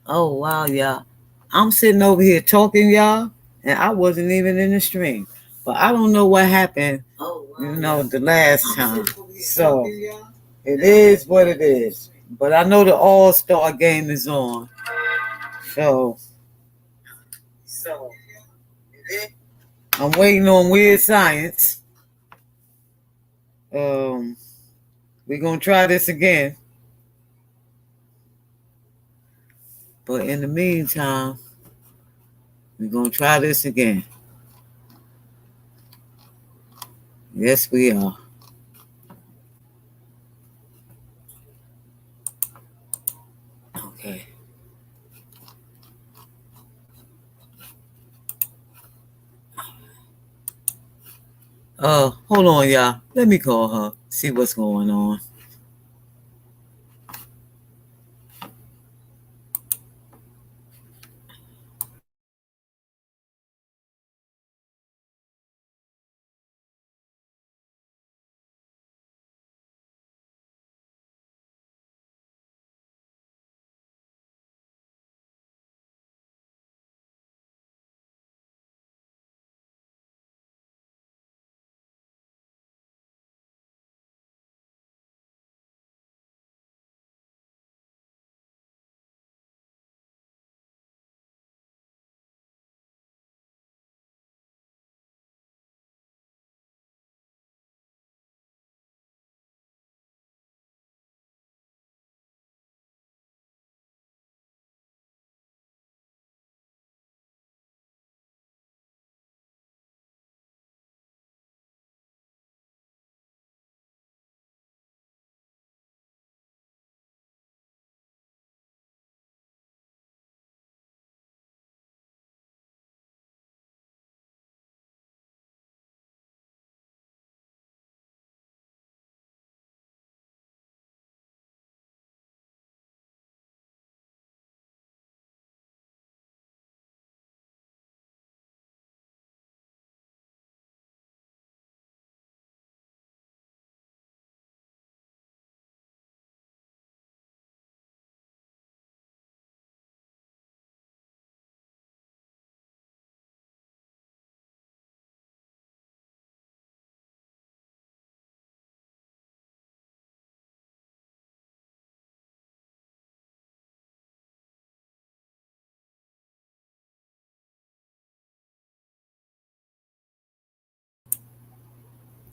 Oh wow, y'all. I'm sitting over here talking, y'all, and I wasn't even in the stream. But I don't know what happened, the last time. So it is what it is. But I know the All-Star game is on. So I'm waiting on Weird Science. Um, we're gonna try this again. But in the meantime, we're gonna try this again. Yes, we are. Okay. Hold on, y'all. Let me call her. See what's going on.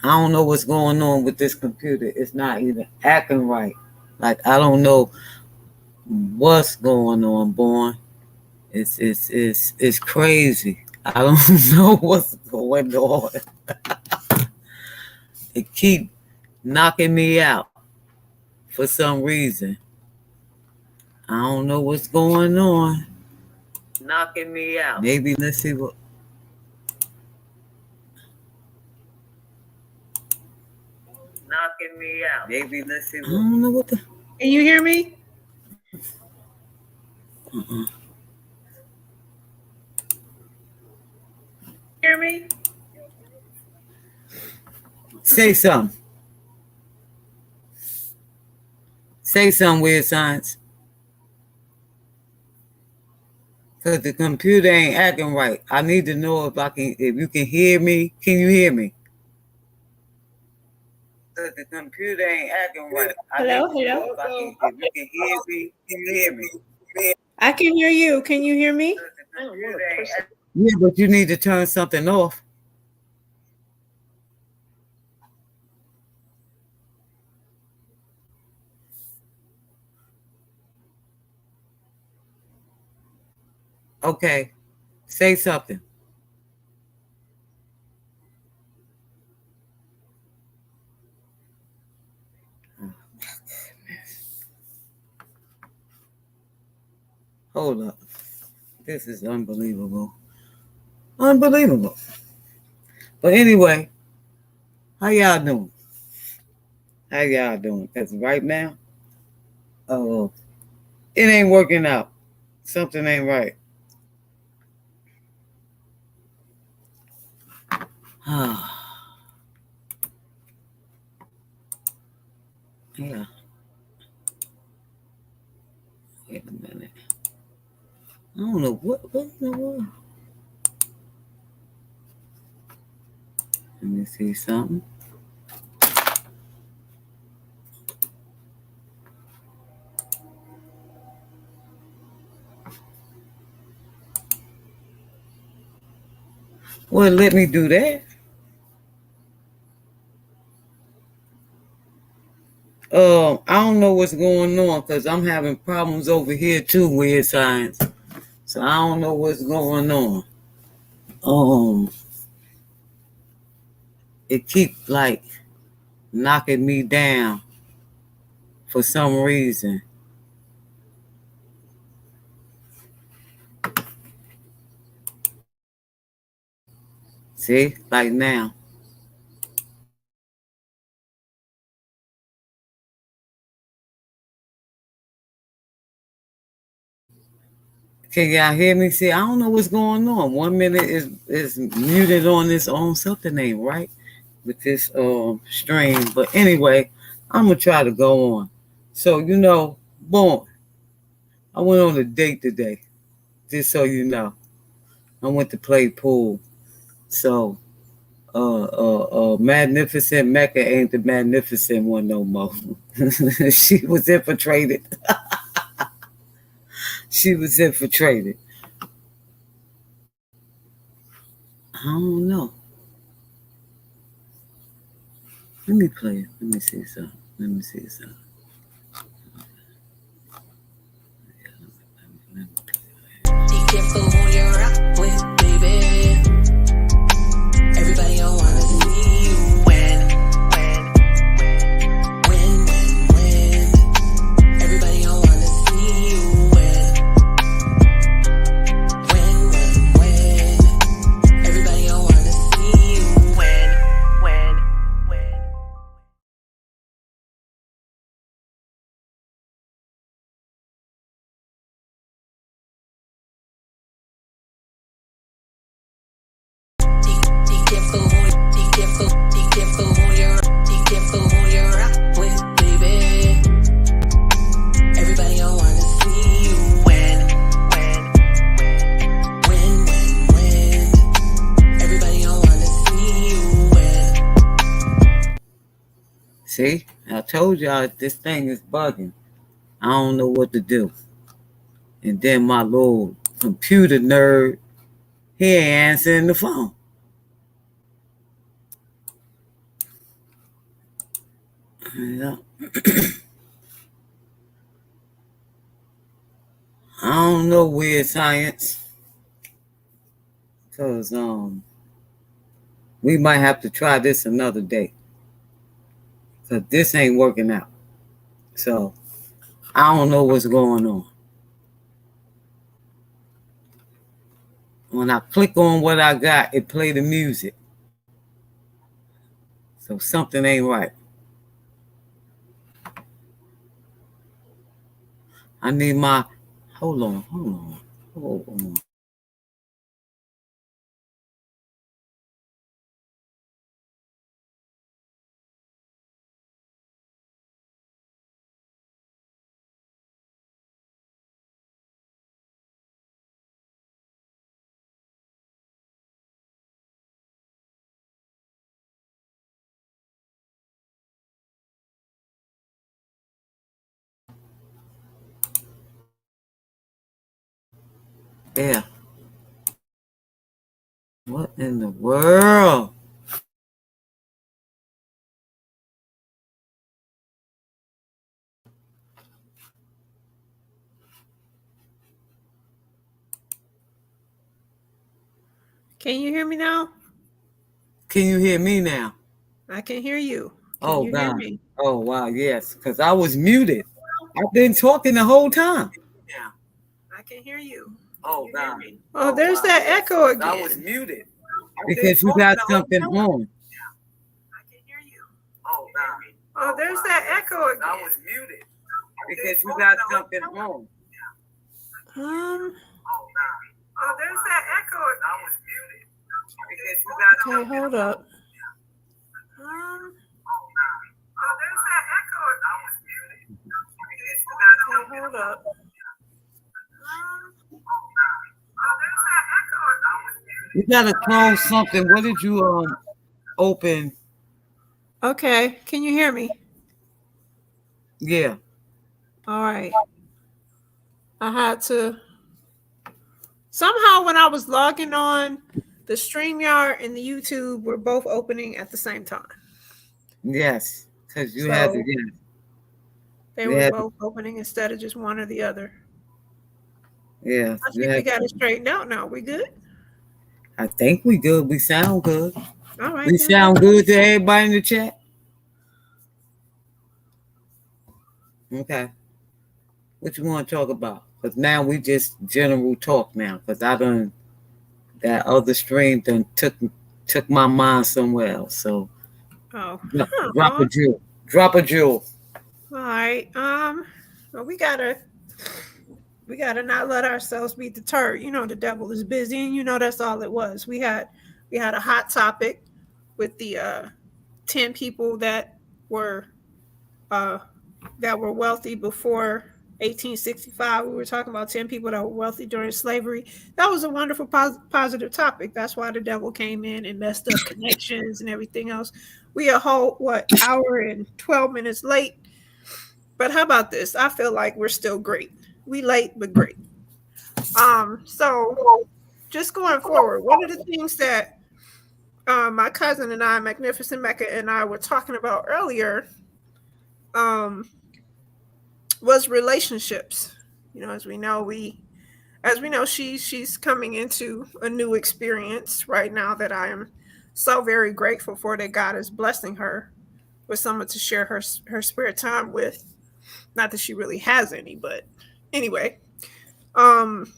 I don't know what's going on with this computer. It's not even acting right. Like I don't know what's going on, born. It's crazy. I don't know what's going on. It keep knocking me out for some reason. I don't know what's going on. Knocking me out. Maybe let's see what. Knocking me out. Maybe let's see what. I don't know what the. Can you hear me? Uh-uh. Hear me? Say something. Say something, Weird Science. Cause the computer ain't acting right. I need to know if you can hear me. Can you hear me? Cause the computer ain't acting right. I need Hello, to know hello. if you can hear me. Can you hear me? I can hear you. Can you hear me? Yeah, but you need to turn something off. Okay, say something. Hold up. This is unbelievable. Unbelievable. But anyway, how y'all doing? How y'all doing? Because right now, oh, it ain't working out. Something ain't right. Yeah. Wait a minute. I don't know what in the world. Let me see something. Well, let me do that. I don't know what's going on because I'm having problems over here too, Weird Science. So I don't know what's going on. It keeps like knocking me down for some reason. See, like now. Can y'all hear me? See, I don't know what's going on. 1 minute is muted on its own. Something ain't right with this stream. But anyway, I'm gonna try to go on. So boom, I went on a date today. Just so you know, I went to play pool. So Magnificent Mecca ain't the magnificent one no more. She was infiltrated. She was infiltrated. I don't know. Let me play it. Let me see something. Let me see something. Be careful who you rock with, baby. Everybody don't wanna see you win. Everybody don't wanna see you win. Everybody don't wanna see you win. Be careful who you rock with, baby. Everybody don't wanna see you win. Everybody don't wanna see you win. See, I told y'all this thing is bugging. I don't know what to do. And then my little computer nerd, he ain't answering the phone. Yeah. I don't know, Weird Science. Cause we might have to try this another day. Cause this ain't working out. So I don't know what's going on. When I click on what I got, it play the music. So something ain't right. I need my hold on. Yeah. What in the world? Can you hear me now? Can you hear me now? I can hear you. Can you hear me? Oh wow, yes. Because I was muted. I've been talking the whole time. Yeah. I can hear you. Oh God. Oh, there's that echo again. I was muted. Because you got something on. I can hear you. Oh God. Oh, there's that echo again. I was muted. Because you got something on. Oh, there's that echo again. I was muted. Because you got something Okay, hold up. Oh, there's that echo again. I was muted. Because you got something hold up. Oh, there's that echo again. You gotta close something. What did you open? Okay, can you hear me? Yeah. All right. I had to somehow when I was logging on, the StreamYard and the YouTube were both opening at the same time. Yes. Because you had to So get they you were had to, both opening instead of just one or the other. yeah, I you think we had got it straightened out now. We good? I think we good. We sound good. All right We then. Well, sound good to everybody in the chat. Okay. What you want to talk about? Because now we just general talk now. Because I done that other stream done took my mind somewhere else. So oh, drop a all jewel. Drop a jewel. right. Well, we gotta not let ourselves be deterred. You know, the devil is busy, and you know that's all it was. We had a hot topic with the 10 people were uh that were wealthy before 1865. We were talking about 10 people that were wealthy during slavery. That was a wonderful positive topic. That's why the devil came in and messed up connections and everything else. We a whole hour and 12 minutes late. But how about this? I feel like we're still great. We late but great. So just going forward, one of the things that my cousin and I, Magnificent Mecca, and I were talking about earlier um, was relationships. You know, as we know, she's coming into a new experience right now that I am so very grateful for, that God is blessing her with someone to share her spare time with. Not that she really has any, but anyway. Um,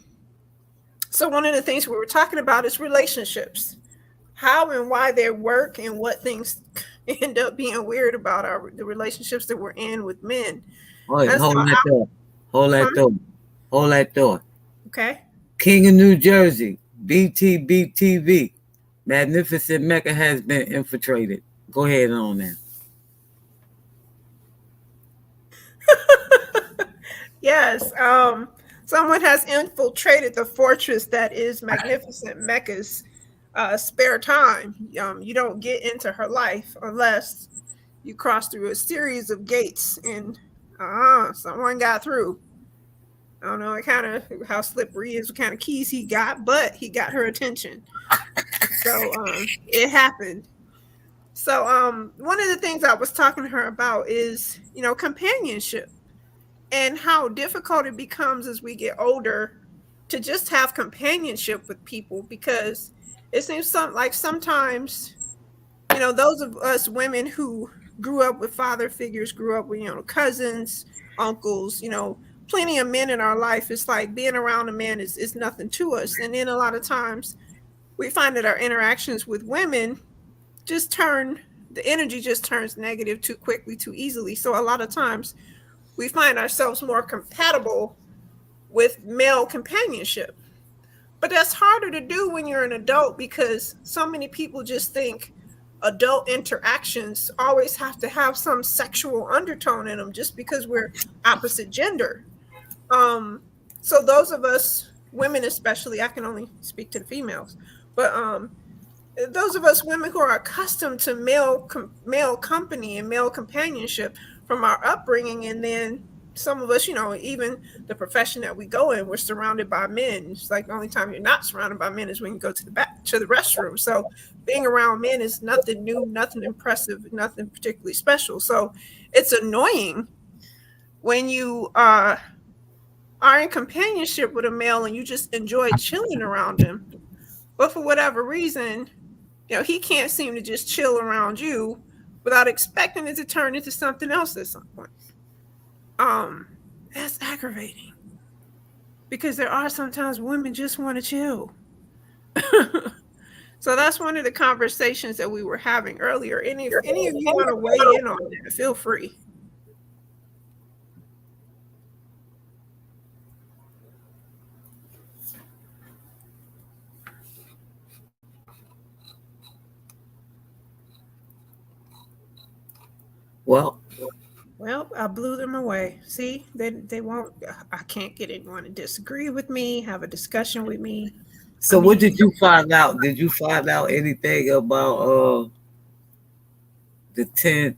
so one of the things we were talking about is relationships, how and why they work, and what things end up being weird about the relationships that we're in with men. Hold, And so, hold that thought. Hold that thought. Hold that thought. okay. King of New Jersey, BTBTV, Magnificent Mecca has been infiltrated. Go ahead on now. Yes. Someone has infiltrated the fortress that is Magnificent Mecca's spare time. You don't get into her life unless you cross through a series of gates, and someone got through. I don't know kind of how slippery is, what kind of keys he got, but he got her attention. So it happened. So one of the things I was talking to her about is, companionship, and how difficult it becomes as we get older to just have companionship with people, because it seems like sometimes, those of us women who grew up with father figures, grew up with, cousins, uncles, plenty of men in our life. It's like being around a man is nothing to us. And then a lot of times we find that our interactions with women just the energy just turns negative too quickly, too easily. So a lot of times we find ourselves more compatible with male companionship. But that's harder to do when you're an adult, because so many people just think adult interactions always have to have some sexual undertone in them just because we're opposite gender. Um, so those of us women, especially, I can only speak to the females, but those of us women who are accustomed to male company and male companionship from our upbringing, and then some of us, even the profession that we go in, we're surrounded by men. It's like the only time you're not surrounded by men is when you go to the restroom. So being around men is nothing new, nothing impressive, nothing particularly special. So it's annoying when you are in companionship with a male and you just enjoy chilling around him, but for whatever reason, he can't seem to just chill around you without expecting it to turn into something else at some point. That's aggravating, because there are sometimes women just want to chill. So that's one of the conversations that we were having earlier. If any of you want to weigh in on that, feel free. Well, Well, I blew them away. See, they won't. I can't get anyone to disagree with me, have a discussion with me. I So what mean, did you find out? Did you find out anything about the 10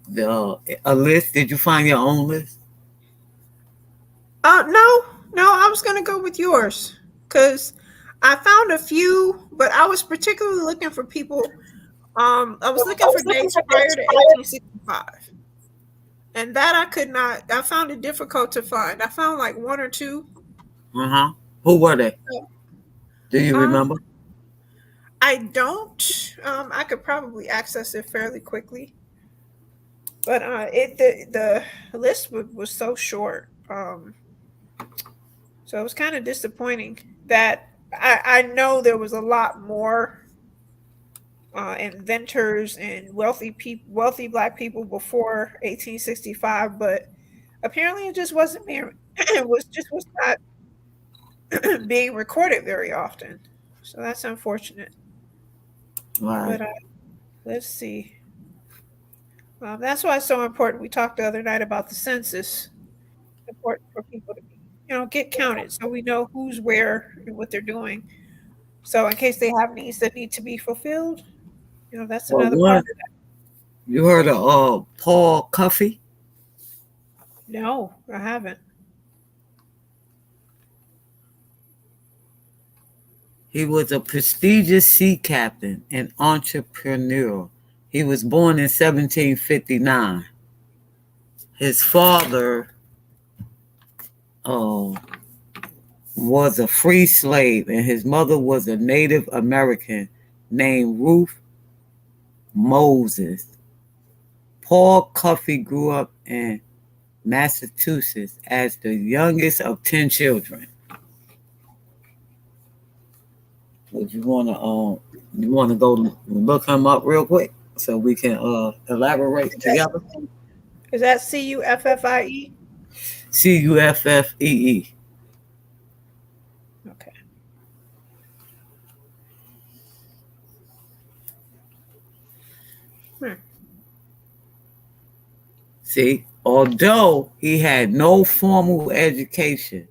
a list? Did you find your own list? no, I was gonna go with yours because I found a few, but I was particularly looking for people. I was looking for dates prior to 1865, and that I could not. I found it difficult to find. I found like one or two. Uh-huh. Who were they? Do you Um, remember? I don't. I could probably access it fairly quickly, but the list was so short. So it was kind of disappointing that I know there was a lot more inventors and wealthy black people before 1865, but apparently it just wasn't being was not being recorded very often. So that's unfortunate. Right. But let's see. That's why it's so important. We talked the other night about the census. Important for people to be, get counted so we know who's where and what they're doing. So in case they have needs that need to be fulfilled, that's Well, another part one, of that. you heard of Paul Cuffey? No, I haven't. He was a prestigious sea captain and entrepreneur. He was born in 1759. His father uh, was a free slave, and his mother was a Native American named Ruth Moses. Paul Cuffey grew up in Massachusetts as the youngest of 10 children. Would you want to go look him up real quick so we can elaborate Is that, together? is that Cuffie? Cuffee. Okay. Hmm. See, although he had no formal education,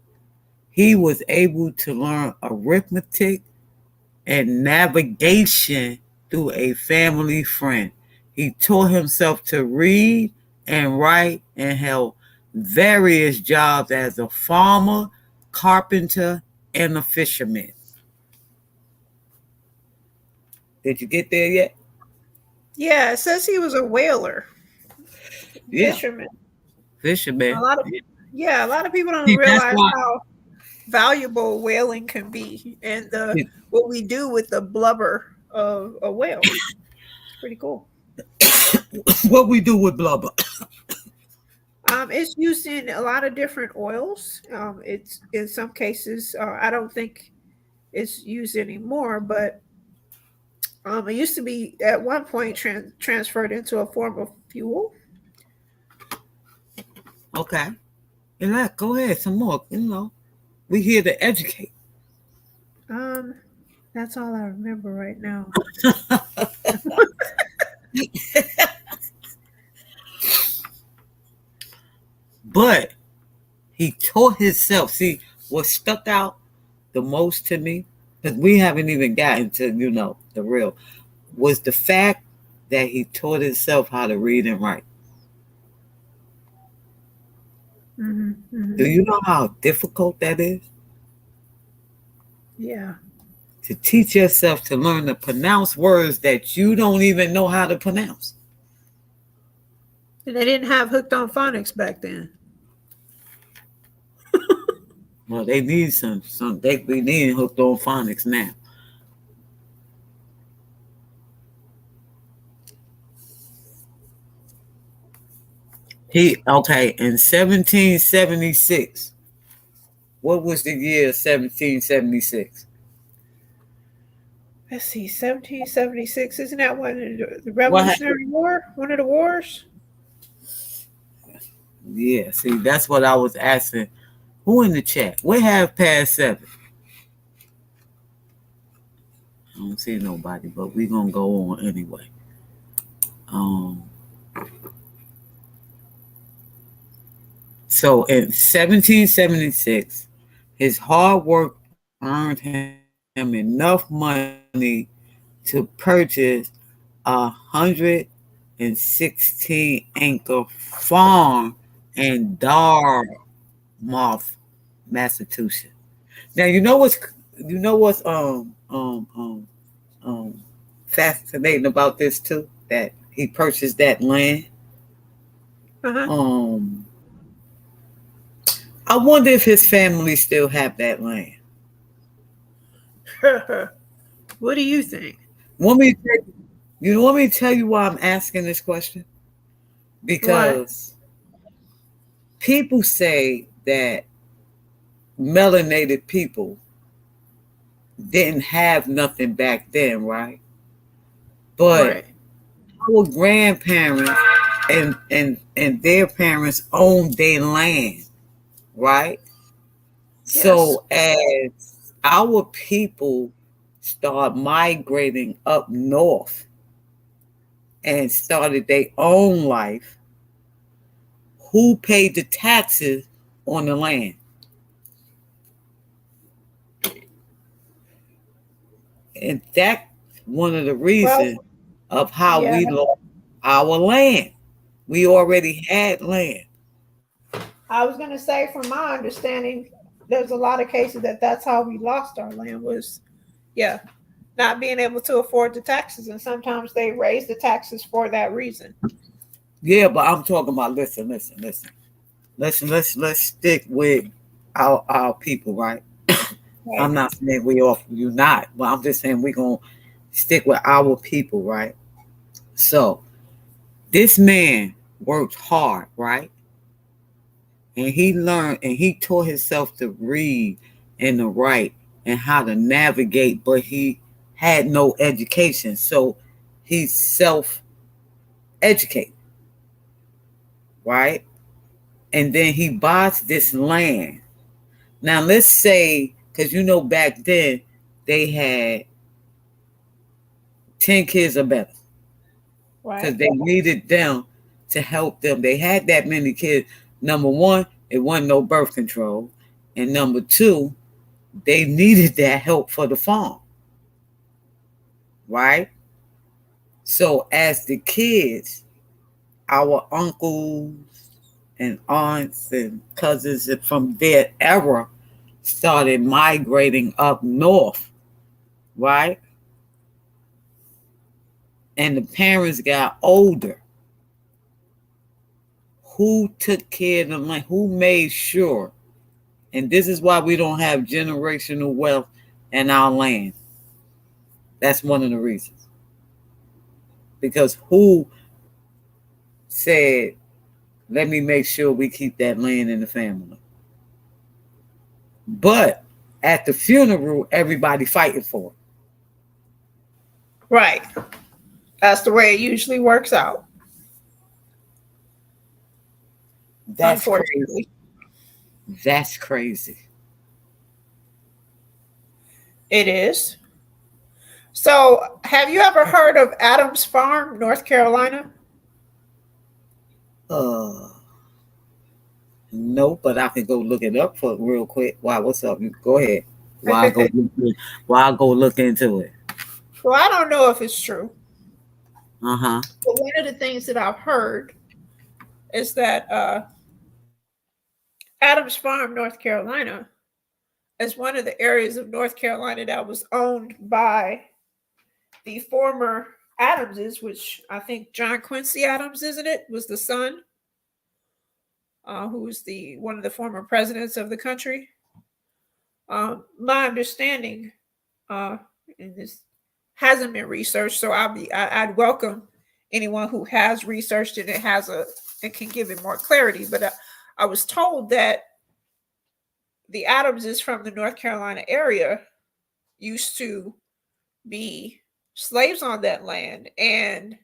he was able to learn arithmetic and navigation through a family friend. He taught himself to read and write and held various jobs as a farmer, carpenter, and a fisherman. Did you get there yet? Yeah, it says he was a whaler, Yeah, fisherman. A fisherman. lot of Yeah, a lot of people don't See, that's realize why. how valuable whaling can be and the what we do with the blubber of a whale. It's pretty cool. What we do with blubber? It's used in a lot of different oils. It's in some cases, I don't think it's used anymore, but it used to be at one point transferred into a form of fuel. Okay. And go ahead, some more. We here to educate. Um, that's all I remember right now. But he taught himself. See, what stuck out the most to me, because we haven't even gotten to, the real, was the fact that he taught himself how to read and write. Hmm. Do you know how difficult that is? Yeah. To teach yourself to learn to pronounce words that you don't even know how to pronounce. And they didn't have hooked on phonics back then. Well, they need they be needing hooked on phonics now. In 1776. What was the year 1776? Let's see, 1776. Isn't that one of the What happened? Revolutionary War? One of the wars? Yeah, see, that's what I was asking. Who in the chat? We have past 7. I don't see nobody, but we're gonna go on anyway. Um So in 1776, his hard work earned him enough money to purchase 116-acre farm in Dartmouth, Massachusetts. Now you know what's fascinating about this too, that he purchased that land. Uh-huh. Um, I wonder if his family still have that land. What do you think? Want me to tell you want me to tell you why I'm asking this question? Why? Because people say that melanated people didn't have nothing back then, right? But Right. our grandparents and their parents owned their land, right? Yes. So as our people start migrating up north and started their own life, who paid the taxes on the land? And that's one of the Well, reasons of how yeah. we lost our land. We already had land. I was going to say, from my understanding, there's a lot of cases that that's how we lost our land was, yeah, not being able to afford the taxes, and sometimes they raise the taxes for that reason. Yeah, but I'm talking about let's stick with our people, right? I'm Right. not saying we off you not, but I'm just saying we're gonna stick with our people, right? So this man worked hard, right? And he learned and he taught himself to read and to write and how to navigate, but he had no education. So he's self educated, right? And then he buys this land. Now let's say, because back then they had 10 kids or better, because Right. they needed them to help them. They had that many kids. Number one, it wasn't no birth control. And number two, they needed that help for the farm, right? So as the kids, our uncles and aunts and cousins from their era started migrating up north, right? And the parents got older. Who took care of the land? Who made sure? And this is why we don't have generational wealth in our land. That's one of the reasons. Because who said, let me make sure we keep that land in the family? But at the funeral, everybody fighting for it. Right. That's the way it usually works out, That's crazy. unfortunately. That's crazy. It is. So, have you ever heard of Adams Farm, North Carolina? Uh, no, but I can go look it up for real quick. Why? What's up? You go ahead. Why I go? Why I go look into it? Well, I don't know if it's true, Uh-huh. but one of the things that I've heard is that Adams Farm, North Carolina, is one of the areas of North Carolina that was owned by the former Adamses, which I think John Quincy Adams, isn't it, was the son, who was the one of the former presidents of the country. My understanding, uh, and this hasn't been researched, so I'd welcome anyone who has researched it and and can give it more clarity. But I was told that the Adamses from the North Carolina area used to be slaves on that land and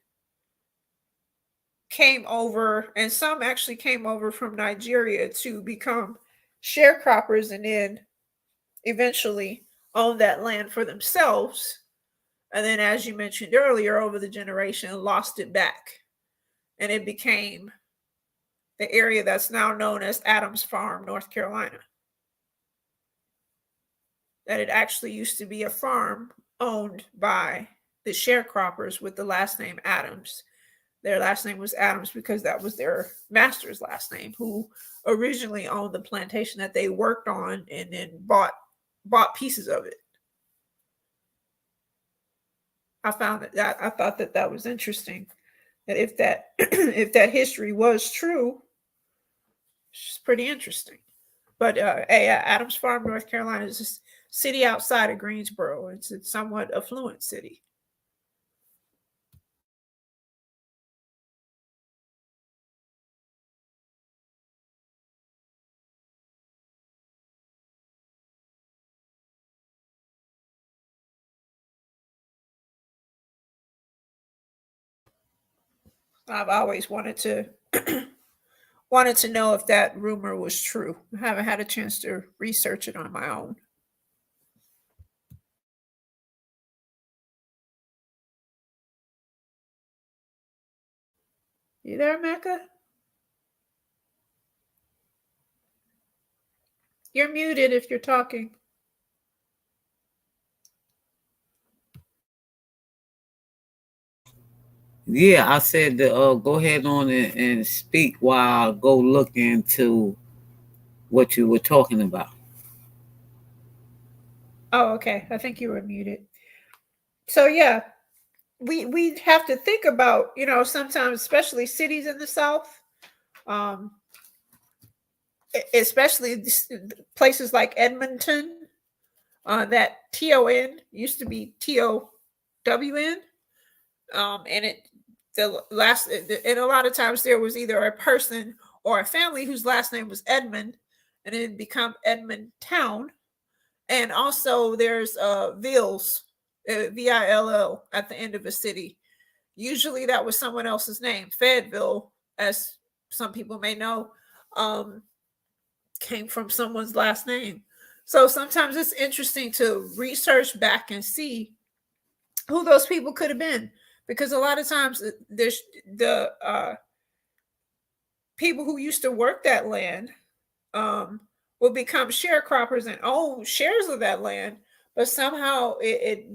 came over, and some actually came over from Nigeria to become sharecroppers and then eventually own that land for themselves. And then, as you mentioned earlier, over the generation, lost it back. And the area that's now known as Adams Farm, North Carolina. That it actually used to be a farm owned by the sharecroppers with the last name Adams. Their last name was Adams because that was their master's last name, who originally owned the plantation that they worked on and then bought pieces of it. I found that I thought that was interesting. That if that if that history was true, it's pretty interesting. But Adams Farm, North Carolina, is a city outside of Greensboro. It's a somewhat affluent city. I've always wanted to know if that rumor was true. I haven't had a chance to research it on my own. You there, Mecca? You're muted if you're talking. Yeah, I said to go ahead on and speak while I go look into what you were talking about. Oh, okay. I think you were muted. So yeah, we have to think about, sometimes, especially cities in the South, especially places like Edmonton, that TON used to be TOWN, and a lot of times there was either a person or a family whose last name was Edmond, and it become Edmond Town, and also there's Vills, VILL, at the end of a city. Usually that was someone else's name. Fayetteville, as some people may know, came from someone's last name. So sometimes it's interesting to research back and see who those people could have been, because a lot of times there's the people who used to work that land will become sharecroppers and own shares of that land, but somehow it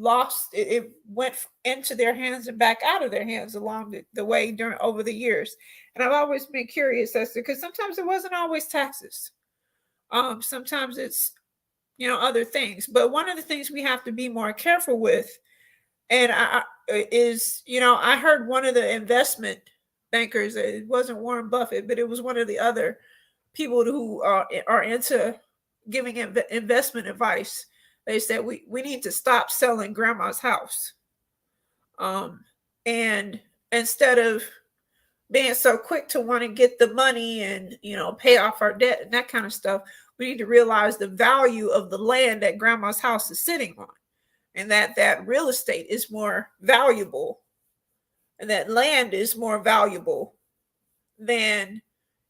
went into their hands and back out of their hands along the way over the years. And I've always been curious as to, because sometimes it wasn't always taxes. Sometimes it's, other things. But one of the things we have to be more careful with, and I heard one of the investment bankers, it wasn't Warren Buffett, but it was one of the other people who are into giving investment advice. They said we need to stop selling grandma's house. And instead of being so quick to want to get the money and, pay off our debt and that kind of stuff, we need to realize the value of the land that grandma's house is sitting on, and that real estate is more valuable, and that land is more valuable than,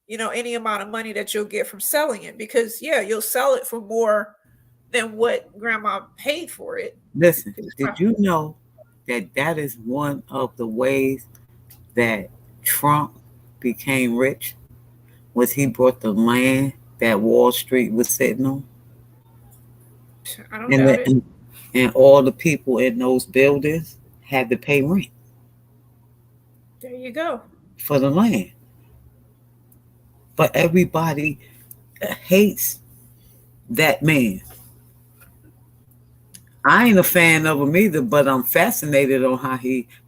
any amount of money that you'll get from selling it. Because you'll sell it for more than what grandma paid for it. Listen, did you know that is one of the ways that Trump became rich? Was he bought the land that Wall Street was sitting on? I don't doubt it. And all the people in those buildings had to pay rent. There you go. For the land. But everybody hates that man. I ain't a fan of him either, but I'm fascinated on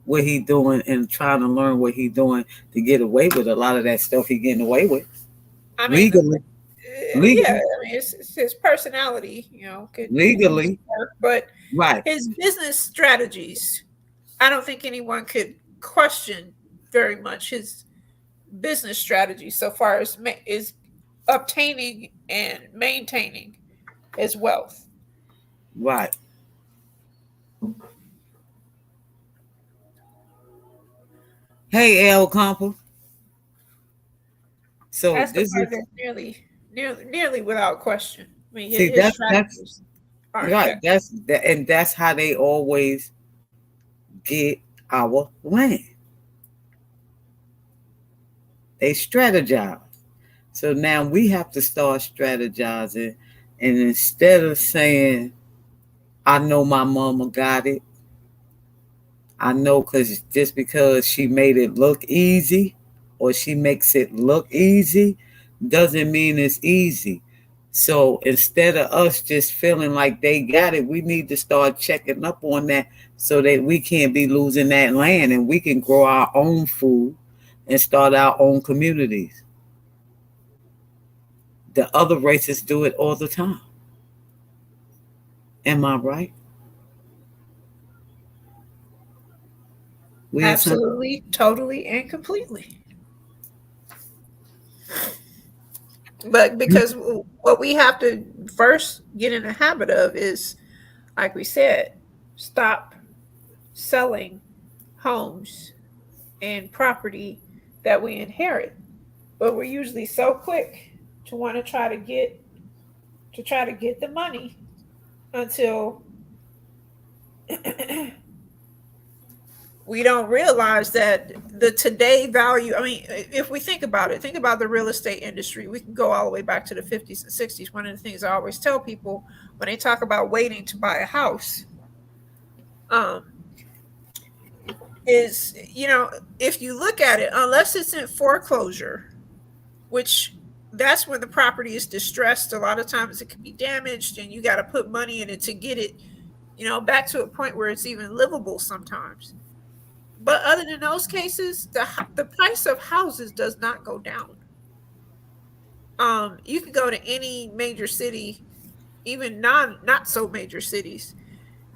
what he doing and trying to learn what he doing to get away with a lot of that stuff he getting away with. Legally. Yeah, it's his personality, legally. Work, but right. His business strategies, I don't think anyone could question very much his business strategy so far as is obtaining and maintaining his wealth. Right. Hey, El Compa. So that's this is nearly without question. I mean, see, that's right. That's how they always get our land. They strategize. So now we have to start strategizing. And instead of saying, I know my mama got it, I know just because she made it look easy or she makes it look easy doesn't mean it's easy. So instead of us just feeling like they got it, we need to start checking up on that so that we can't be losing that land and we can grow our own food and start our own communities. The other races do it all the time. Am I right? Absolutely, totally, and completely. But because what we have to first get in the habit of is, like we said, stop selling homes and property that we inherit. But we're usually so quick to want to try to get the money until we don't realize that the today value. I mean, if we think about it, think about the real estate industry. We can go all the way back to the 50s and 60s. One of the things I always tell people when they talk about waiting to buy a house, is, if you look at it, unless it's in foreclosure, which that's when the property is distressed. A lot of times it can be damaged and you got to put money in it to get it, back to a point where it's even livable sometimes. But other than those cases, the price of houses does not go down. You can go to any major city, even not so major cities,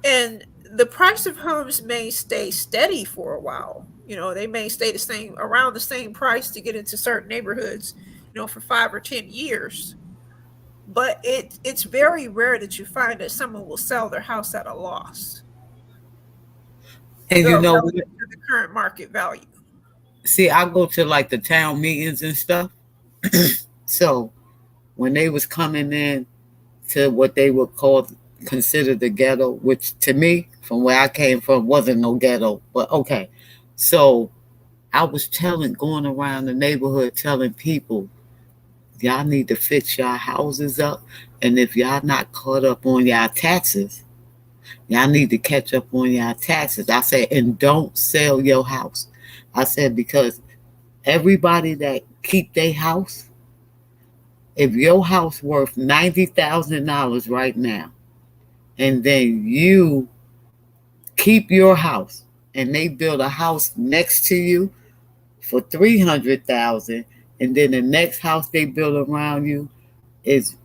and the price of homes may stay steady for a while. They may stay the same, around the same price to get into certain neighborhoods, for 5 or 10 years. But it's very rare that you find that someone will sell their house at a loss. And Relative to the current market value. see, I go to like the town meetings and stuff. So when they was coming in to what they would call consider the ghetto, which to me, from where I came from, wasn't no ghetto, but okay. So I was going around the neighborhood telling people, y'all need to fix y'all houses up. And if y'all not caught up on y'all taxes, y'all need to catch up on y'all taxes. I said, and don't sell your house. I said, because everybody that keep their house, if your house worth $90,000 right now, and then you keep your house and they build a house next to you for 300,000, and then the next house they build around you is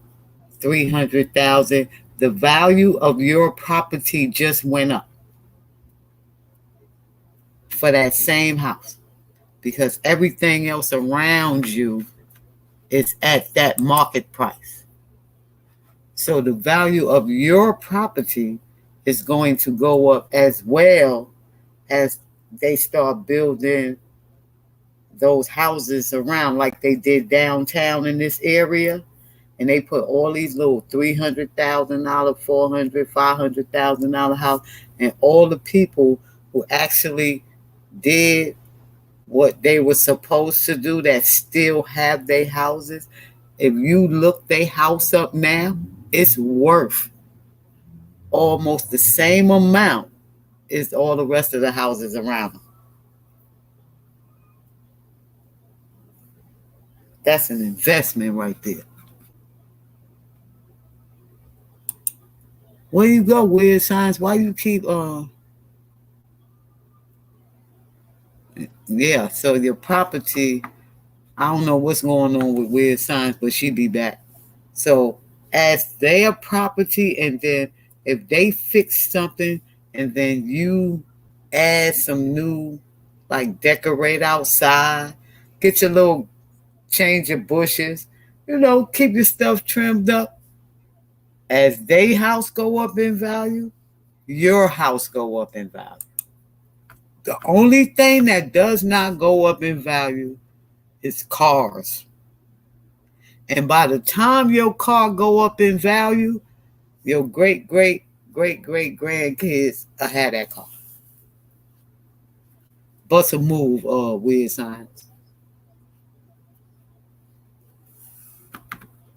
300,000, the value of your property just went up for that same house because everything else around you is at that market price. So the value of your property is going to go up as well as they start building those houses around like they did downtown in this area. And they put all these little $300,000, $400,000, $500,000 house, and all the people who actually did what they were supposed to do that still have their houses. If you look their house up now, it's worth almost the same amount as all the rest of the houses around them. That's an investment right there. Where you go, Weird Science? Why you keep yeah, so your property, I don't know what's going on with Weird Science, but she be back. So as their property, and then if they fix something and then you add some new, like decorate outside, get your little change your bushes, keep your stuff trimmed up. As they house go up in value, your house go up in value. The only thing that does not go up in value is cars. And by the time your car go up in value, your great grandkids will have that car. Bust a move, Weird Science.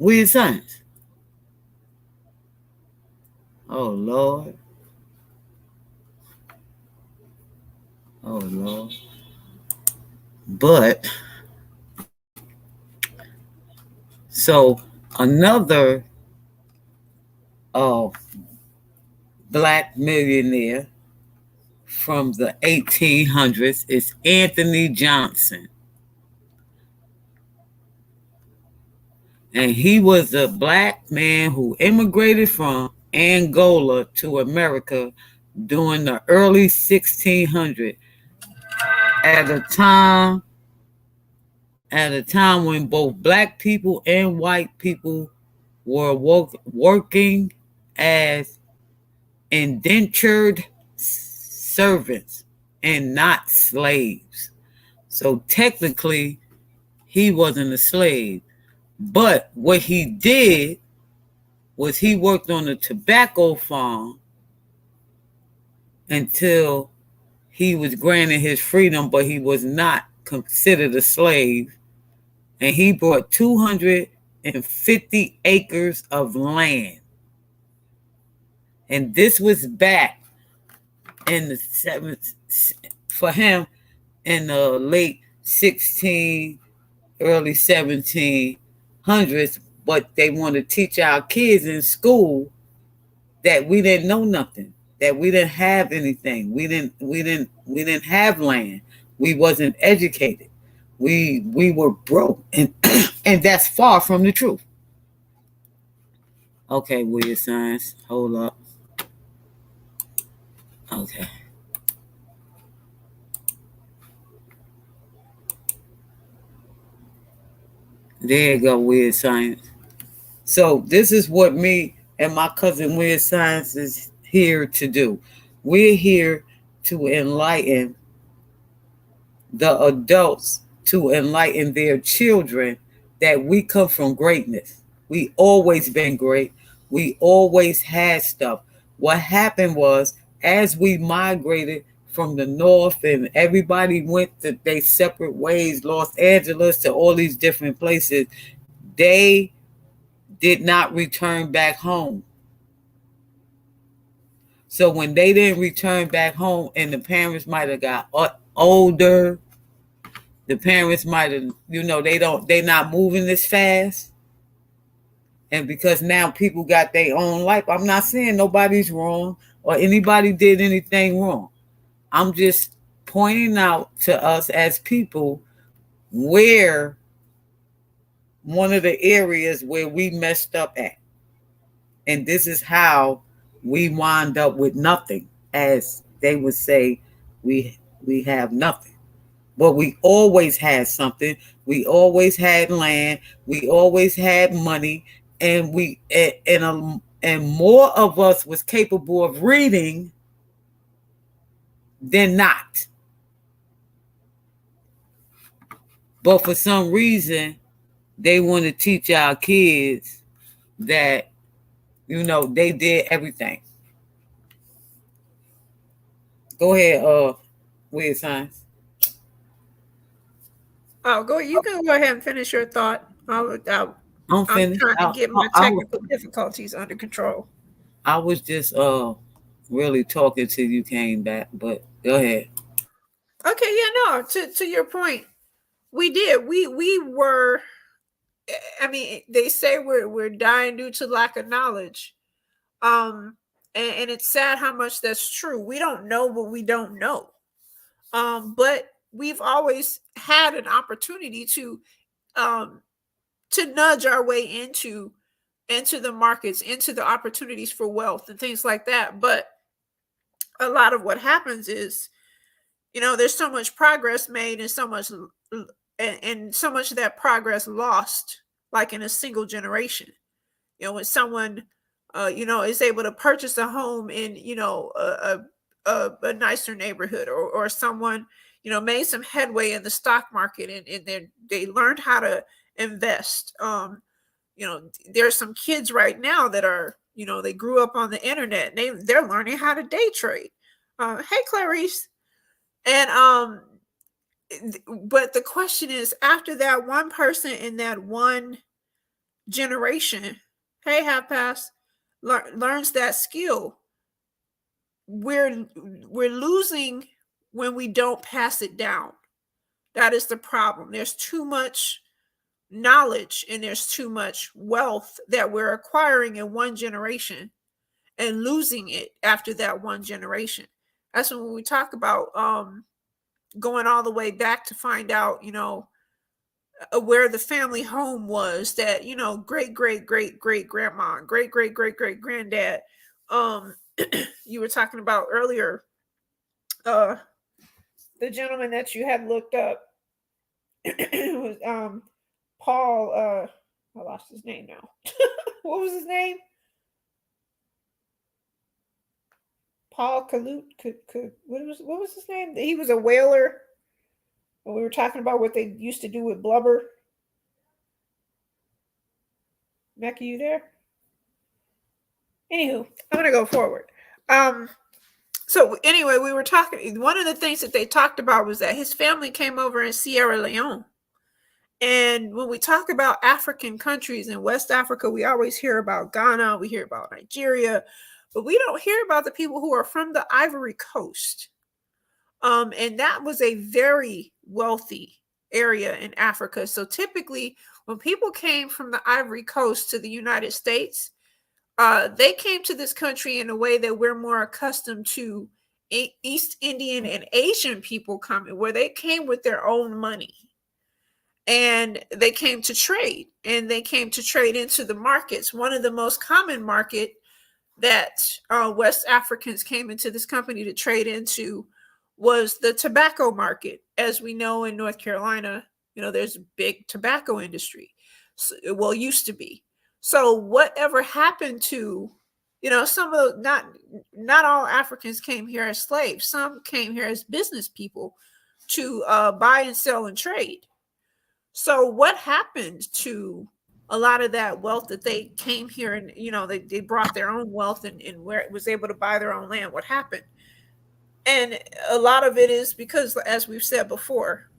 Weird Science. Oh Lord. Oh Lord. But so another black millionaire from the 1800s is Anthony Johnson. And he was a black man who immigrated from Angola to America during the early 1600s at a time when both black people and white people were working as indentured servants and not slaves. So technically, he wasn't a slave. But what he did was he worked on a tobacco farm until he was granted his freedom, but he was not considered a slave. And he bought 250 acres of land. And this was back in the for him in the late 16, early 1700s. But they want to teach our kids in school that we didn't know nothing, that we didn't have anything. We didn't have land. We wasn't educated. We were broke, and and that's far from the truth. Okay, Weird Science, hold up. Okay. There you go, Weird Science. So this is what me and my cousin Weird Science is here to do. We're here to enlighten the adults, to enlighten their children that we come from greatness. We always been great. We always had stuff. What happened was, as we migrated from the north and everybody went their separate ways, Los Angeles to all these different places, they did not return back home. So when they didn't return back home, and the parents might have got older, the parents might have, they're not moving as fast. And because now people got their own life, I'm not saying nobody's wrong or anybody did anything wrong. I'm just pointing out to us as people where one of the areas where we messed up at. And this is how we wind up with nothing, as they would say, we have nothing. But we always had something. We always had land. We always had money, and and more of us was capable of reading than not. But for some reason, they want to teach our kids that, they did everything. Go ahead, Weird Science. Oh, you can go ahead and finish your thought. I'm finished. trying to get my technical difficulties under control. I was just really talking till you came back, but go ahead. Okay, yeah, no, to your point, we did. We were, I mean, they say we're dying due to lack of knowledge. And it's sad how much that's true. We don't know what we don't know. But we've always had an opportunity to nudge our way into the markets, into the opportunities for wealth and things like that. But a lot of what happens is, there's so much progress made and so much of that progress lost, like in a single generation. When someone is able to purchase a home in a nicer neighborhood, or someone made some headway in the stock market, and they learned how to invest. There's some kids right now that are, they grew up on the internet, and they're learning how to day trade. Hey, Clarice. And but the question is, after that one person in that one generation, hey, half past, learns that skill, we're losing when we don't pass it down. That is the problem. There's too much knowledge and there's too much wealth that we're acquiring in one generation and losing it after that one generation. That's when we talk about going all the way back to find out, where the family home was, that, great great great great grandma, great great great great granddad. You were talking about earlier, the gentleman that you had looked up was Paul, I lost his name now. What was his name? Paul Kalut. What was his name? He was a whaler. And we were talking about what they used to do with blubber. Mecca, you there? Anywho, I'm gonna go forward. So anyway, we were talking. One of the things that they talked about was that his family came over in Sierra Leone. And when we talk about African countries in West Africa, we always hear about Ghana, we hear about Nigeria, but we don't hear about the people who are from the Ivory Coast. And that was a very wealthy area in Africa. So typically, when people came from the Ivory Coast to the United States, they came to this country in a way that we're more accustomed to East Indian and Asian people coming, where they came with their own money. And they came to trade, and they came to trade into the markets. One of the most common market that West Africans came into this company to trade into was the tobacco market. As we know, in North Carolina, there's a big tobacco industry. So, well, used to be. So whatever happened to, some of the, not all Africans came here as slaves. Some came here as business people to buy and sell and trade. So what happened to a lot of that wealth that they came here and, they brought their own wealth and where it was able to buy their own land? What happened? And a lot of it is because, as we've said before,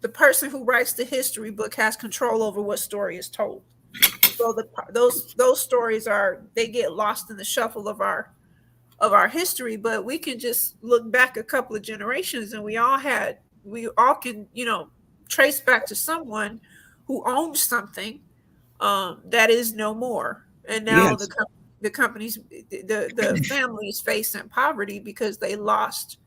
the person who writes the history book has control over what story is told. So those stories they get lost in the shuffle of our history. But we can just look back a couple of generations, and we all can, trace back to someone who owned something that is no more, and now Yes. the companies, the families facing poverty because they lost,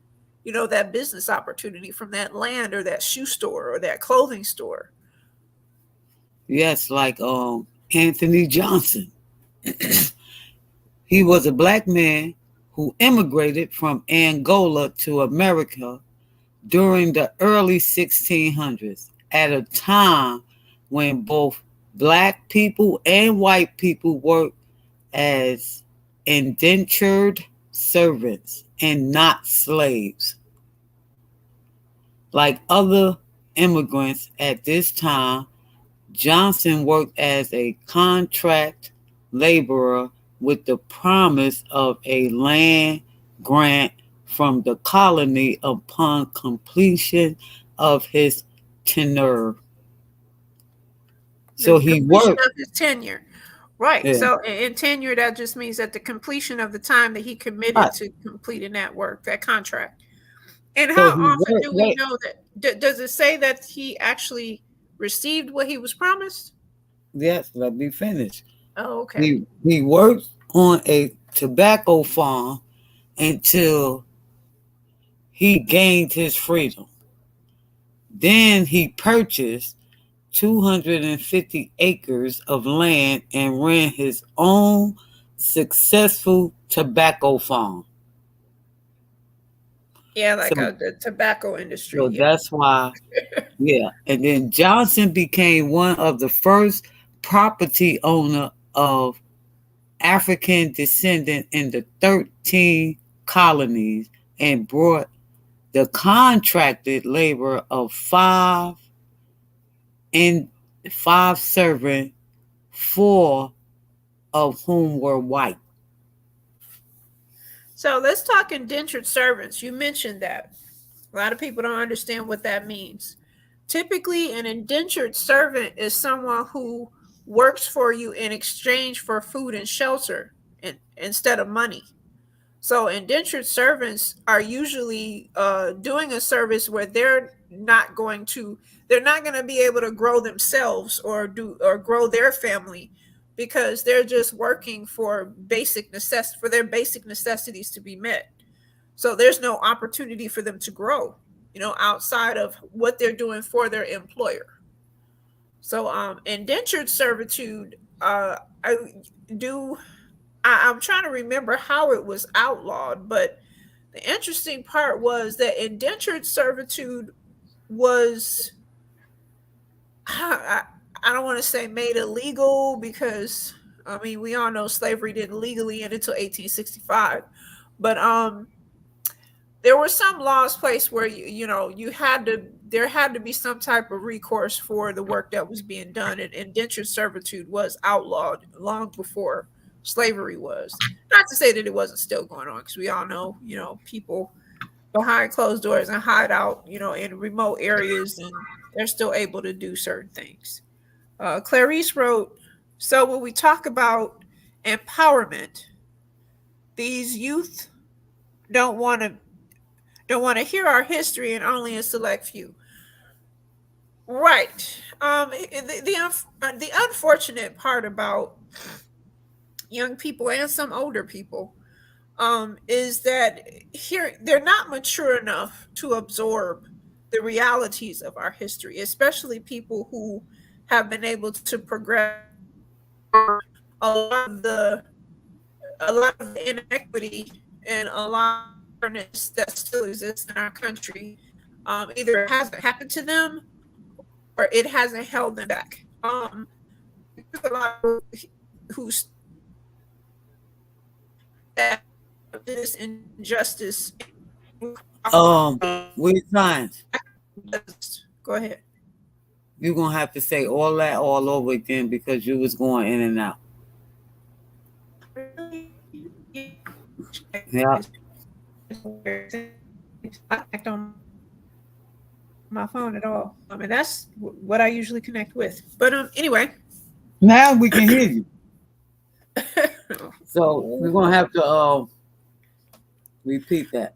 that business opportunity from that land or that shoe store or that clothing store. Yes, like Anthony Johnson. He was a black man who immigrated from Angola to America during the early 1600s, at a time when both black people and white people worked as indentured servants and not slaves. Like other immigrants at this time, Johnson worked as a contract laborer with the promise of a land grant from the colony upon completion of his tenure. So he worked of his tenure. Right. Yeah. So in tenure, that just means at the completion of the time that he committed to completing that work, that contract. And how often do we know that? Does it say that he actually received what he was promised? Yes, let me finish. Oh, okay. He worked on a tobacco farm until he gained his freedom. Then he purchased 250 acres of land and ran his own successful tobacco farm. Yeah, like the tobacco industry. So that's why, yeah. And then Johnson became one of the first property owner of African descendant in the 13 colonies, and brought the contracted labor of 5 servants, 4 of whom were white. So let's talk indentured servants. You mentioned that. A lot of people don't understand what that means. Typically, an indentured servant is someone who works for you in exchange for food and shelter instead of money. So indentured servants are usually doing a service where they're not going to be able to grow themselves or grow their family, because they're just working for their basic necessities to be met. So there's no opportunity for them to grow, outside of what they're doing for their employer. So indentured servitude, I'm trying to remember how it was outlawed, but the interesting part was that indentured servitude was, I don't want to say made illegal, because I mean, we all know slavery didn't legally end until 1865, but there were some laws placed where there had to be some type of recourse for the work that was being done, and indentured servitude was outlawed long before slavery was. Not to say that it wasn't still going on, because we all know, people behind closed doors and hide out, in remote areas, and they're still able to do certain things. Clarice wrote, so when we talk about empowerment, these youth don't want to hear our history, and only a select few. Right. The unfortunate part about young people and some older people is that here they're not mature enough to absorb the realities of our history, especially people who have been able to progress. A lot of the inequity and a lot of fairness that still exists in our country, either it hasn't happened to them or it hasn't held them back. There's a lot of who's that this injustice. With science, Go ahead. you're gonna have to say all that all over again because you was going in and out. Yeah. Connect on my phone at all. I mean, that's what I usually connect with. But anyway. Now we can hear you. So we're gonna have to repeat that.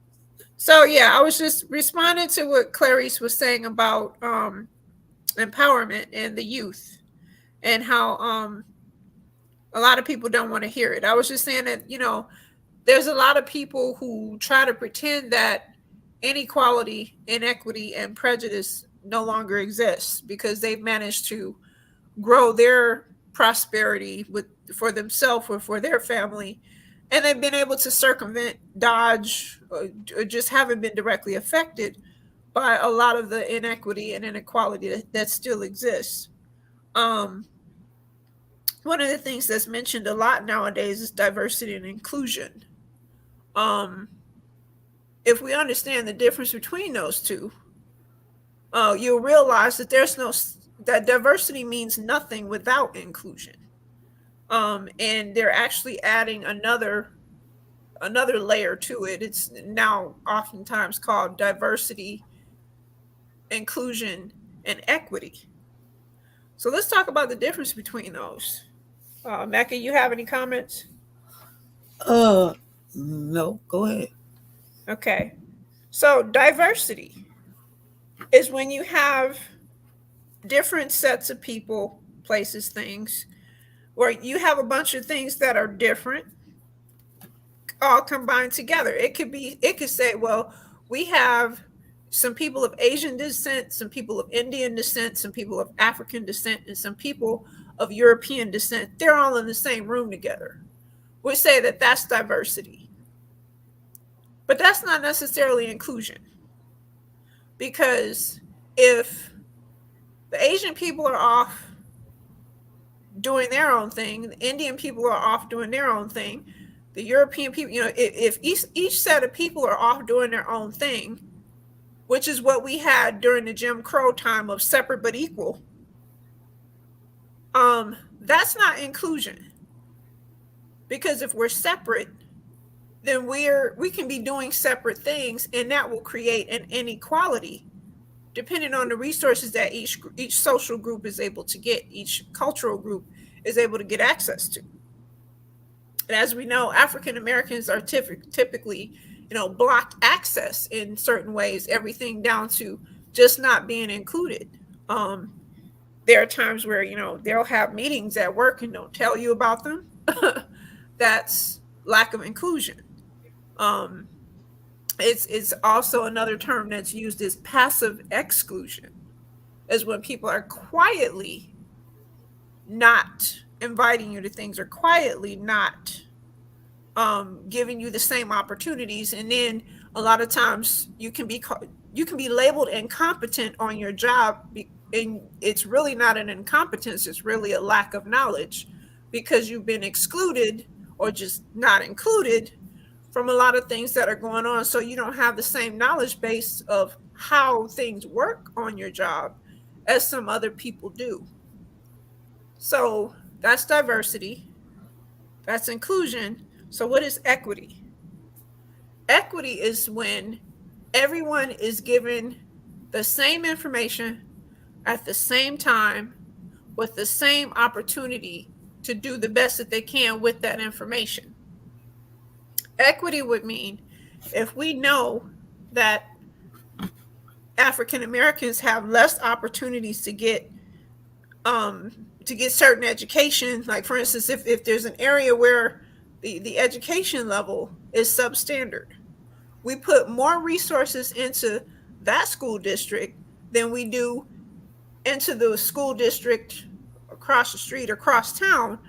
So yeah, I was just responding to what Clarice was saying about empowerment and the youth, and how a lot of people don't want to hear it. I was just saying that, there's a lot of people who try to pretend that inequality, inequity, and prejudice no longer exists because they've managed to grow their prosperity for themselves or for their family, and they've been able to circumvent, dodge, or just haven't been directly affected by a lot of the inequity and inequality that still exists. One of the things that's mentioned a lot nowadays is diversity and inclusion. If we understand the difference between those two, you'll realize that that diversity means nothing without inclusion. And they're actually adding another layer to it. It's now oftentimes called diversity, inclusion, and equity. So let's talk about the difference between those. Mecca, you have any comments? No, go ahead. Okay. So diversity is when you have different sets of people, places, things, where you have a bunch of things that are different all combined together. It could say, well, we have some people of Asian descent, some people of Indian descent, some people of African descent, and some people of European descent. They're all in the same room together. We say that that's diversity. But that's not necessarily inclusion. Because if the Asian people are off doing their own thing, the Indian people are off doing their own thing, the European people, if each set of people are off doing their own thing, which is what we had during the Jim Crow time of separate but equal, that's not inclusion. Because if we're separate, then we can be doing separate things, and that will create an inequality depending on the resources that each social group is able to get, each cultural group is able to get access to. And as we know, African Americans are typically, blocked access in certain ways, everything down to just not being included. Um, there are times where, they'll have meetings at work and don't tell you about them. That's lack of inclusion. Um, it's also another term that's used as passive exclusion, is when people are quietly not inviting you to things or quietly not giving you the same opportunities, and then a lot of times you can be labeled incompetent on your job, and it's really not an incompetence; it's really a lack of knowledge, because you've been excluded or just not included from a lot of things that are going on. So you don't have the same knowledge base of how things work on your job as some other people do. So that's diversity, that's inclusion. So what is equity? Equity is when everyone is given the same information at the same time with the same opportunity to do the best that they can with that information. Equity would mean if we know that African Americans have less opportunities to get certain education, like for instance, if there's an area where the education level is substandard, we put more resources into that school district than we do into the school district across the street or across town,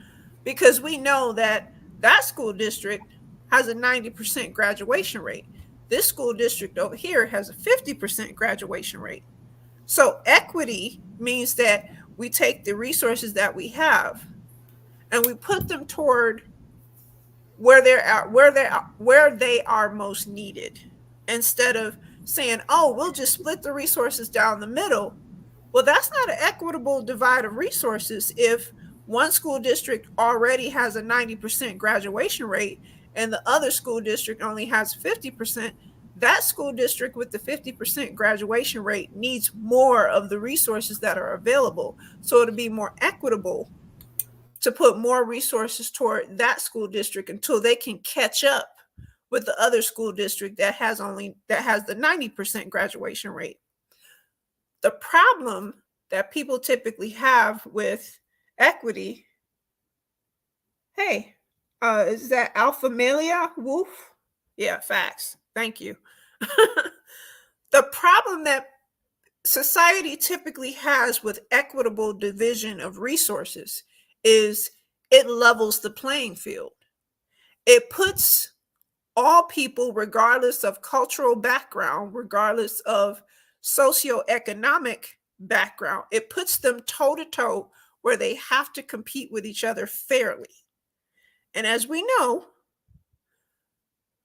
because we know that that school district has a 90% graduation rate. This school district over here has a 50% graduation rate. So equity means that we take the resources that we have and we put them toward where they are most needed, instead of saying, oh, we'll just split the resources down the middle. Well, that's not an equitable divide of resources if one school district already has a 90% graduation rate and the other school district only has 50%. That school district with the 50% graduation rate needs more of the resources that are available. So it'll be more equitable to put more resources toward that school district until they can catch up with the other school district that has the 90% graduation rate. The problem that people typically have with equity, hey, is that Alpha Melia Wolf? Yeah, facts. Thank you. The problem that society typically has with equitable division of resources is it levels the playing field. It puts all people, regardless of cultural background, regardless of socioeconomic background, it puts them toe to toe where they have to compete with each other fairly. And as we know,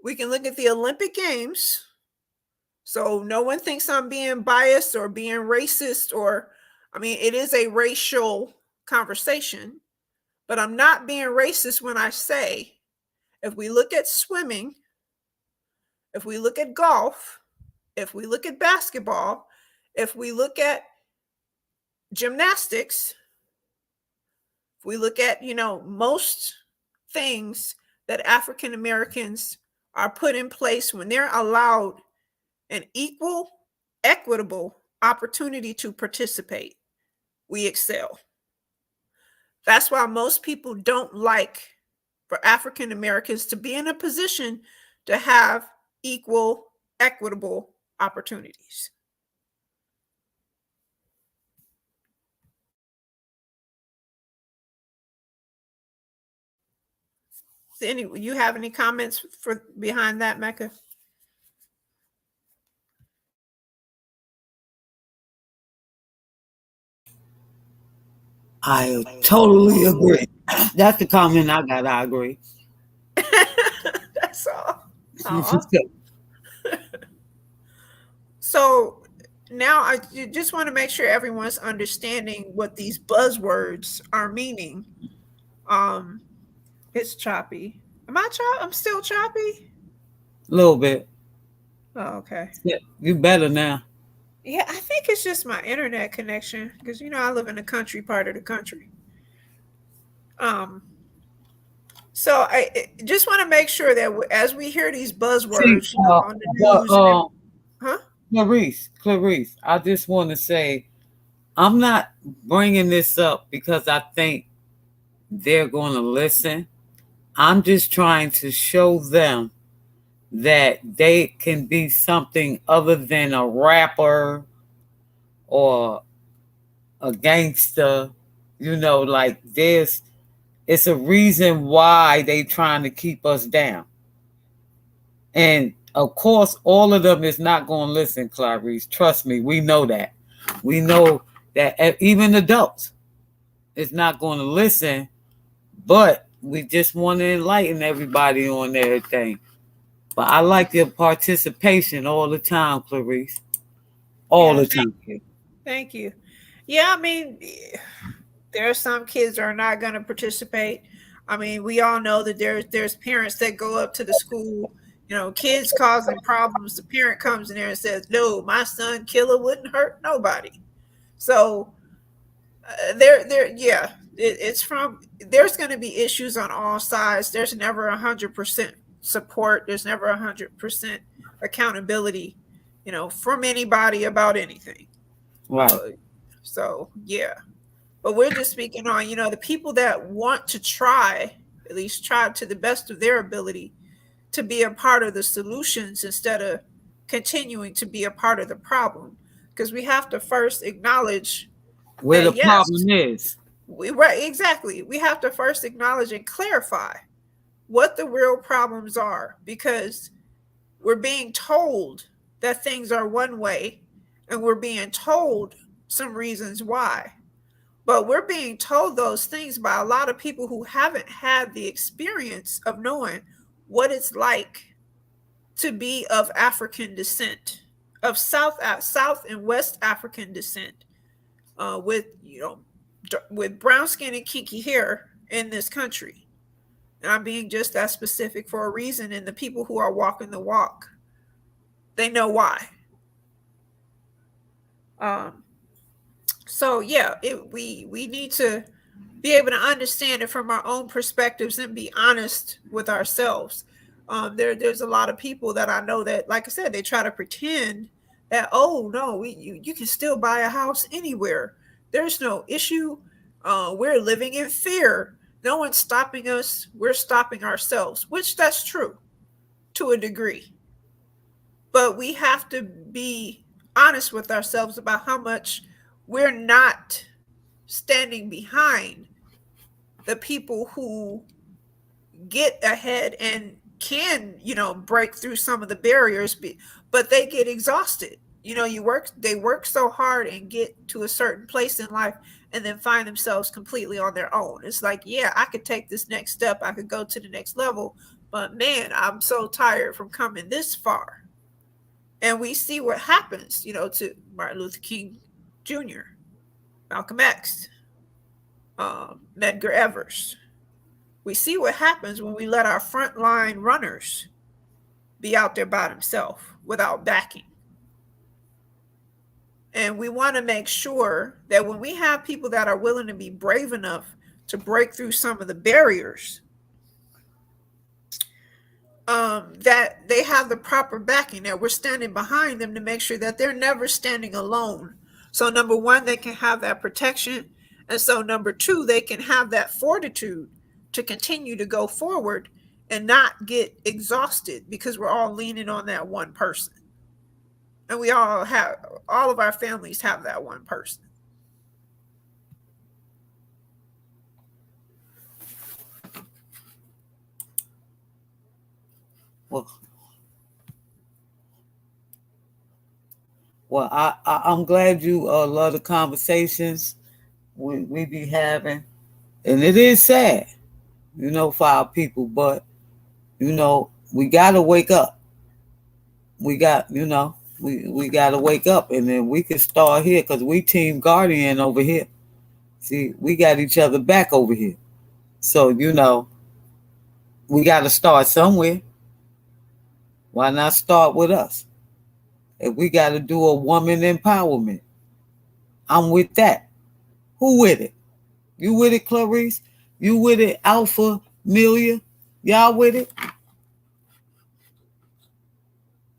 we can look at the Olympic Games. So no one thinks I'm being biased or being racist, it is a racial conversation, but I'm not being racist when I say, if we look at swimming, if we look at golf, if we look at basketball, if we look at gymnastics, if we look at, most things that African Americans are put in place, when they're allowed an equal, equitable opportunity to participate, we excel. That's why most people don't like for African Americans to be in a position to have equal, equitable opportunities. So anyway, you have any comments for behind that, Mecca? I totally agree. That's the comment I got. I agree. That's all. So now I just want to make sure everyone's understanding what these buzzwords are meaning. It's choppy. Am I choppy? I'm still choppy? A little bit. Oh, okay. Yeah, you better now. Yeah, I think it's just my internet connection because, I live in a country part of the country. Um, so just want to make sure that as we hear these See, buzzwords, on the but news and huh? Clarice, I just want to say I'm not bringing this up because I think they're going to listen. I'm just trying to show them that they can be something other than a rapper or a gangster. Like it's a reason why they trying to keep us down. And of course, all of them is not going to listen, Clarice. Trust me, we know that. We know that even adults is not going to listen, but we just want to enlighten everybody on everything. But I like your participation all the time, Clarice. All Yeah, the time. thank you. Yeah, I mean, there are some kids that are not going to participate. I mean, we all know that there's parents that go up to the school, kids causing problems. The parent comes in there and says, "No, my son killer wouldn't hurt nobody." So yeah, it's from. There's going to be issues on all sides. There's never 100% support. There's never 100% accountability, from anybody about anything. Right. So yeah. But we're just speaking on, the people that want to try, at least try to the best of their ability to be a part of the solutions instead of continuing to be a part of the problem. Because we have to first acknowledge Where that, the yes, problem is. right, exactly. We have to first acknowledge and clarify what the real problems are, because we're being told that things are one way and we're being told some reasons why. But we're being told those things by a lot of people who haven't had the experience of knowing what it's like to be of African descent, of South and West African descent, with with brown skin and kinky hair in this country. And I'm being just that specific for a reason. And the people who are walking the walk, they know why. So yeah, we need to be able to understand it from our own perspectives and be honest with ourselves. There's a lot of people that I know that, like I said, they try to pretend that, oh no, you can still buy a house anywhere. There's no issue. We're living in fear. No one's stopping us. We're stopping ourselves, which that's true to a degree. But we have to be honest with ourselves about how much we're not standing behind the people who get ahead and can, break through some of the barriers, but they get exhausted. They work so hard and get to a certain place in life and then find themselves completely on their own. It's like, yeah, I could take this next step. I could go to the next level, but man, I'm so tired from coming this far. And we see what happens, to Martin Luther King Jr., Malcolm X, Medgar Evers. We see what happens when we let our frontline runners be out there by themselves without backing. And we want to make sure that when we have people that are willing to be brave enough to break through some of the barriers, that they have the proper backing, that we're standing behind them to make sure that they're never standing alone. So number one, they can have that protection. And so number two, they can have that fortitude to continue to go forward and not get exhausted, because we're all leaning on that one person. And all of our families have that one person. Well, I'm glad you love the conversations we be having. And it is sad, for our people, but, we got to wake up. We got to wake up, and then we can start here, because we Team Guardian over here. See, we got each other back over here. So, we got to start somewhere. Why not start with us? If we got to do a woman empowerment, I'm with that. Who with it? You with it, Clarice? You with it, Alpha, Milia? Y'all with it?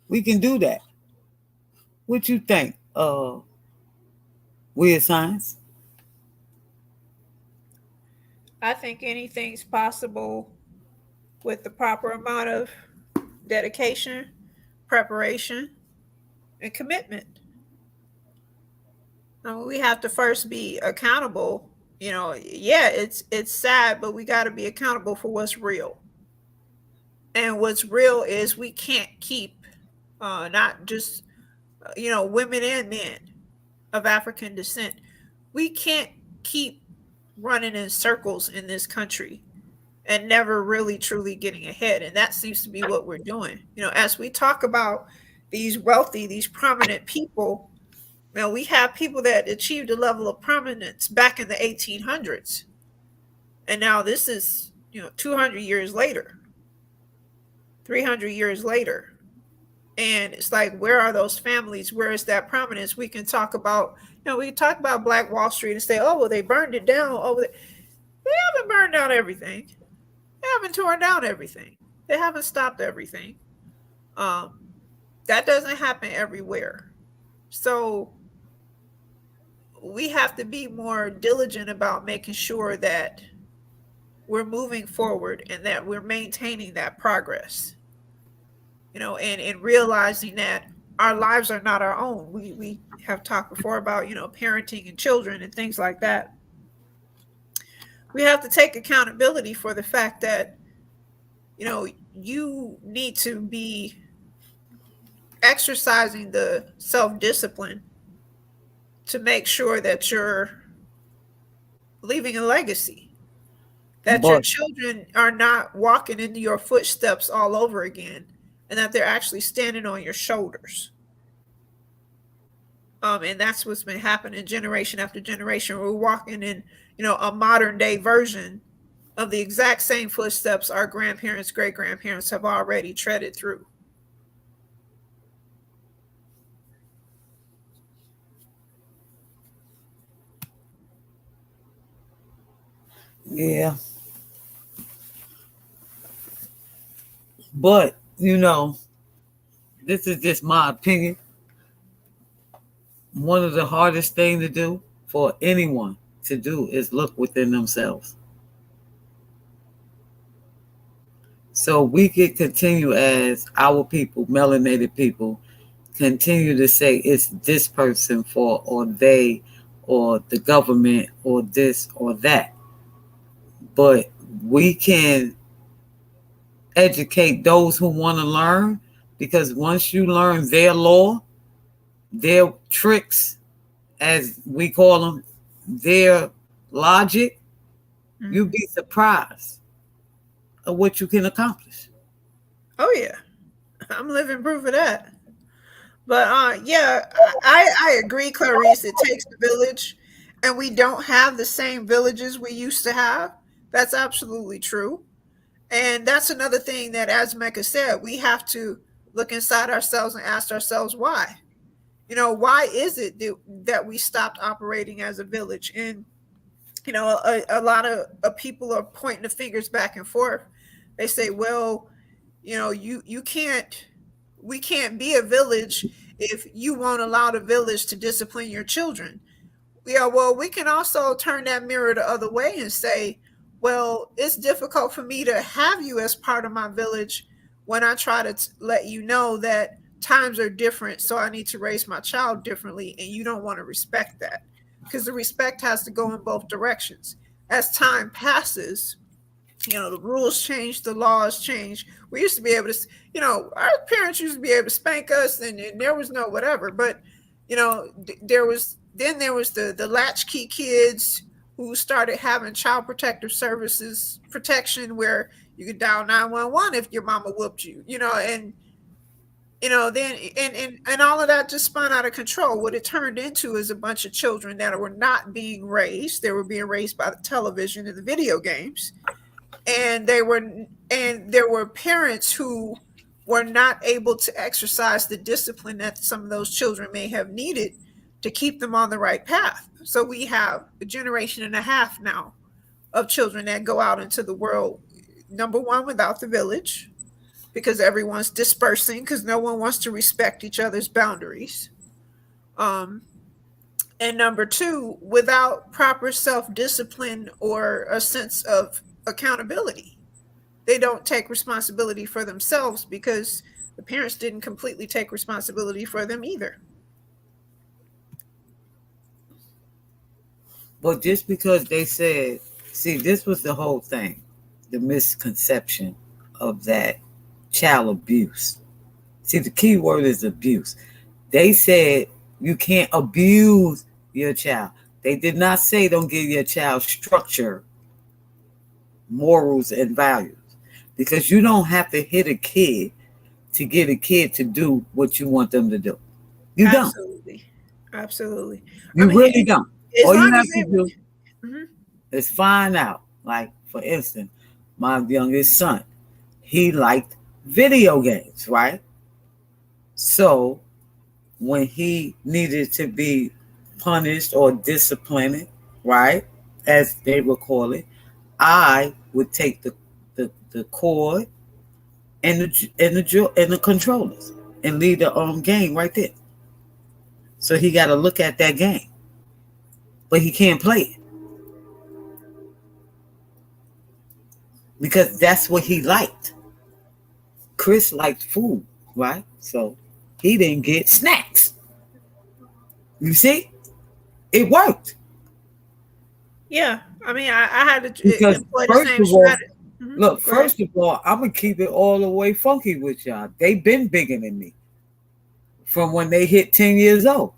We can do that. What you think, Weird Science? I think anything's possible with the proper amount of dedication, preparation, and commitment. We have to first be accountable. Yeah, it's sad, but we got to be accountable for what's real. And what's real is we can't keep not just women and men of African descent. We can't keep running in circles in this country and never really truly getting ahead. And that seems to be what we're doing. As we talk about these wealthy, these prominent people, we have people that achieved a level of prominence back in the 1800s. And now this is, 200 years later, 300 years later. And it's like, where are those families? Where is that prominence? We can talk about, we can talk about Black Wall Street and say, oh, well, they burned it down. Oh, they haven't burned down everything. They haven't torn down everything. They haven't stopped everything. That doesn't happen everywhere. So we have to be more diligent about making sure that we're moving forward and that we're maintaining that progress. And realizing that our lives are not our own. We have talked before about, parenting and children and things like that. We have to take accountability for the fact that, you need to be exercising the self-discipline to make sure that you're leaving a legacy, that your children are not walking into your footsteps all over again, and that they're actually standing on your shoulders. And that's what's been happening generation after generation. We're walking in, a modern day version of the exact same footsteps our grandparents, great grandparents have already treaded through. Yeah. But, this is just my opinion. One of the hardest things to do for anyone to do is look within themselves. So we could continue as our people, melanated people, continue to say it's this person for, or they, or the government, or this or that. But we can educate those who want to learn, because once you learn their law, their tricks, as we call them, their logic, you'd be surprised of what you can accomplish. Oh yeah, I'm living proof of that. But yeah, I agree, Clarice. It takes a village, and we don't have the same villages we used to have. That's absolutely true. And that's another thing that, as Mecca said, we have to look inside ourselves and ask ourselves why. Why is it that we stopped operating as a village? And, a lot of people are pointing the fingers back and forth. They say, well, you can't, we can't be a village if you won't allow the village to discipline your children. Yeah, well, we can also turn that mirror the other way and say, well, it's difficult for me to have you as part of my village when I try to let you know that times are different, so I need to raise my child differently, and you don't want to respect that, because the respect has to go in both directions. As time passes, the rules change, the laws change. We used to be able to, our parents used to be able to spank us, and there was no whatever. But, there was the latchkey kids who started having child protective services protection, where you could dial 911 if your mama whooped you, and then and all of that just spun out of control. What it turned into is a bunch of children that were not being raised. They were being raised by the television and the video games. And there were parents who were not able to exercise the discipline that some of those children may have needed to keep them on the right path. So we have a generation and a half now of children that go out into the world. Number one, without the village, because everyone's dispersing because no one wants to respect each other's boundaries. Um, and number two, without proper self discipline or a sense of accountability. They don't take responsibility for themselves because the parents didn't completely take responsibility for them either. But just because they said, see, this was the whole thing, the misconception of that child abuse. See, the key word is abuse. They said you can't abuse your child. They did not say don't give your child structure, morals, and values. Because you don't have to hit a kid to get a kid to do what you want them to do. You Absolutely. don't. Absolutely. You really don't. All you have to do is find out. Like, for instance, my youngest son, he liked video games, right? So when he needed to be punished or disciplined, right, as they would call it, I would take the cord and the controllers and leave the game right there. So he got to look at that game, but he can't play it because that's what he liked. Chris liked food, right? So he didn't get snacks. You see, it worked. Yeah, I mean, I had to because employ the same strategy. Look, first of all, I'm gonna keep it all the way funky with y'all. They've been bigger than me from when they hit 10 years old.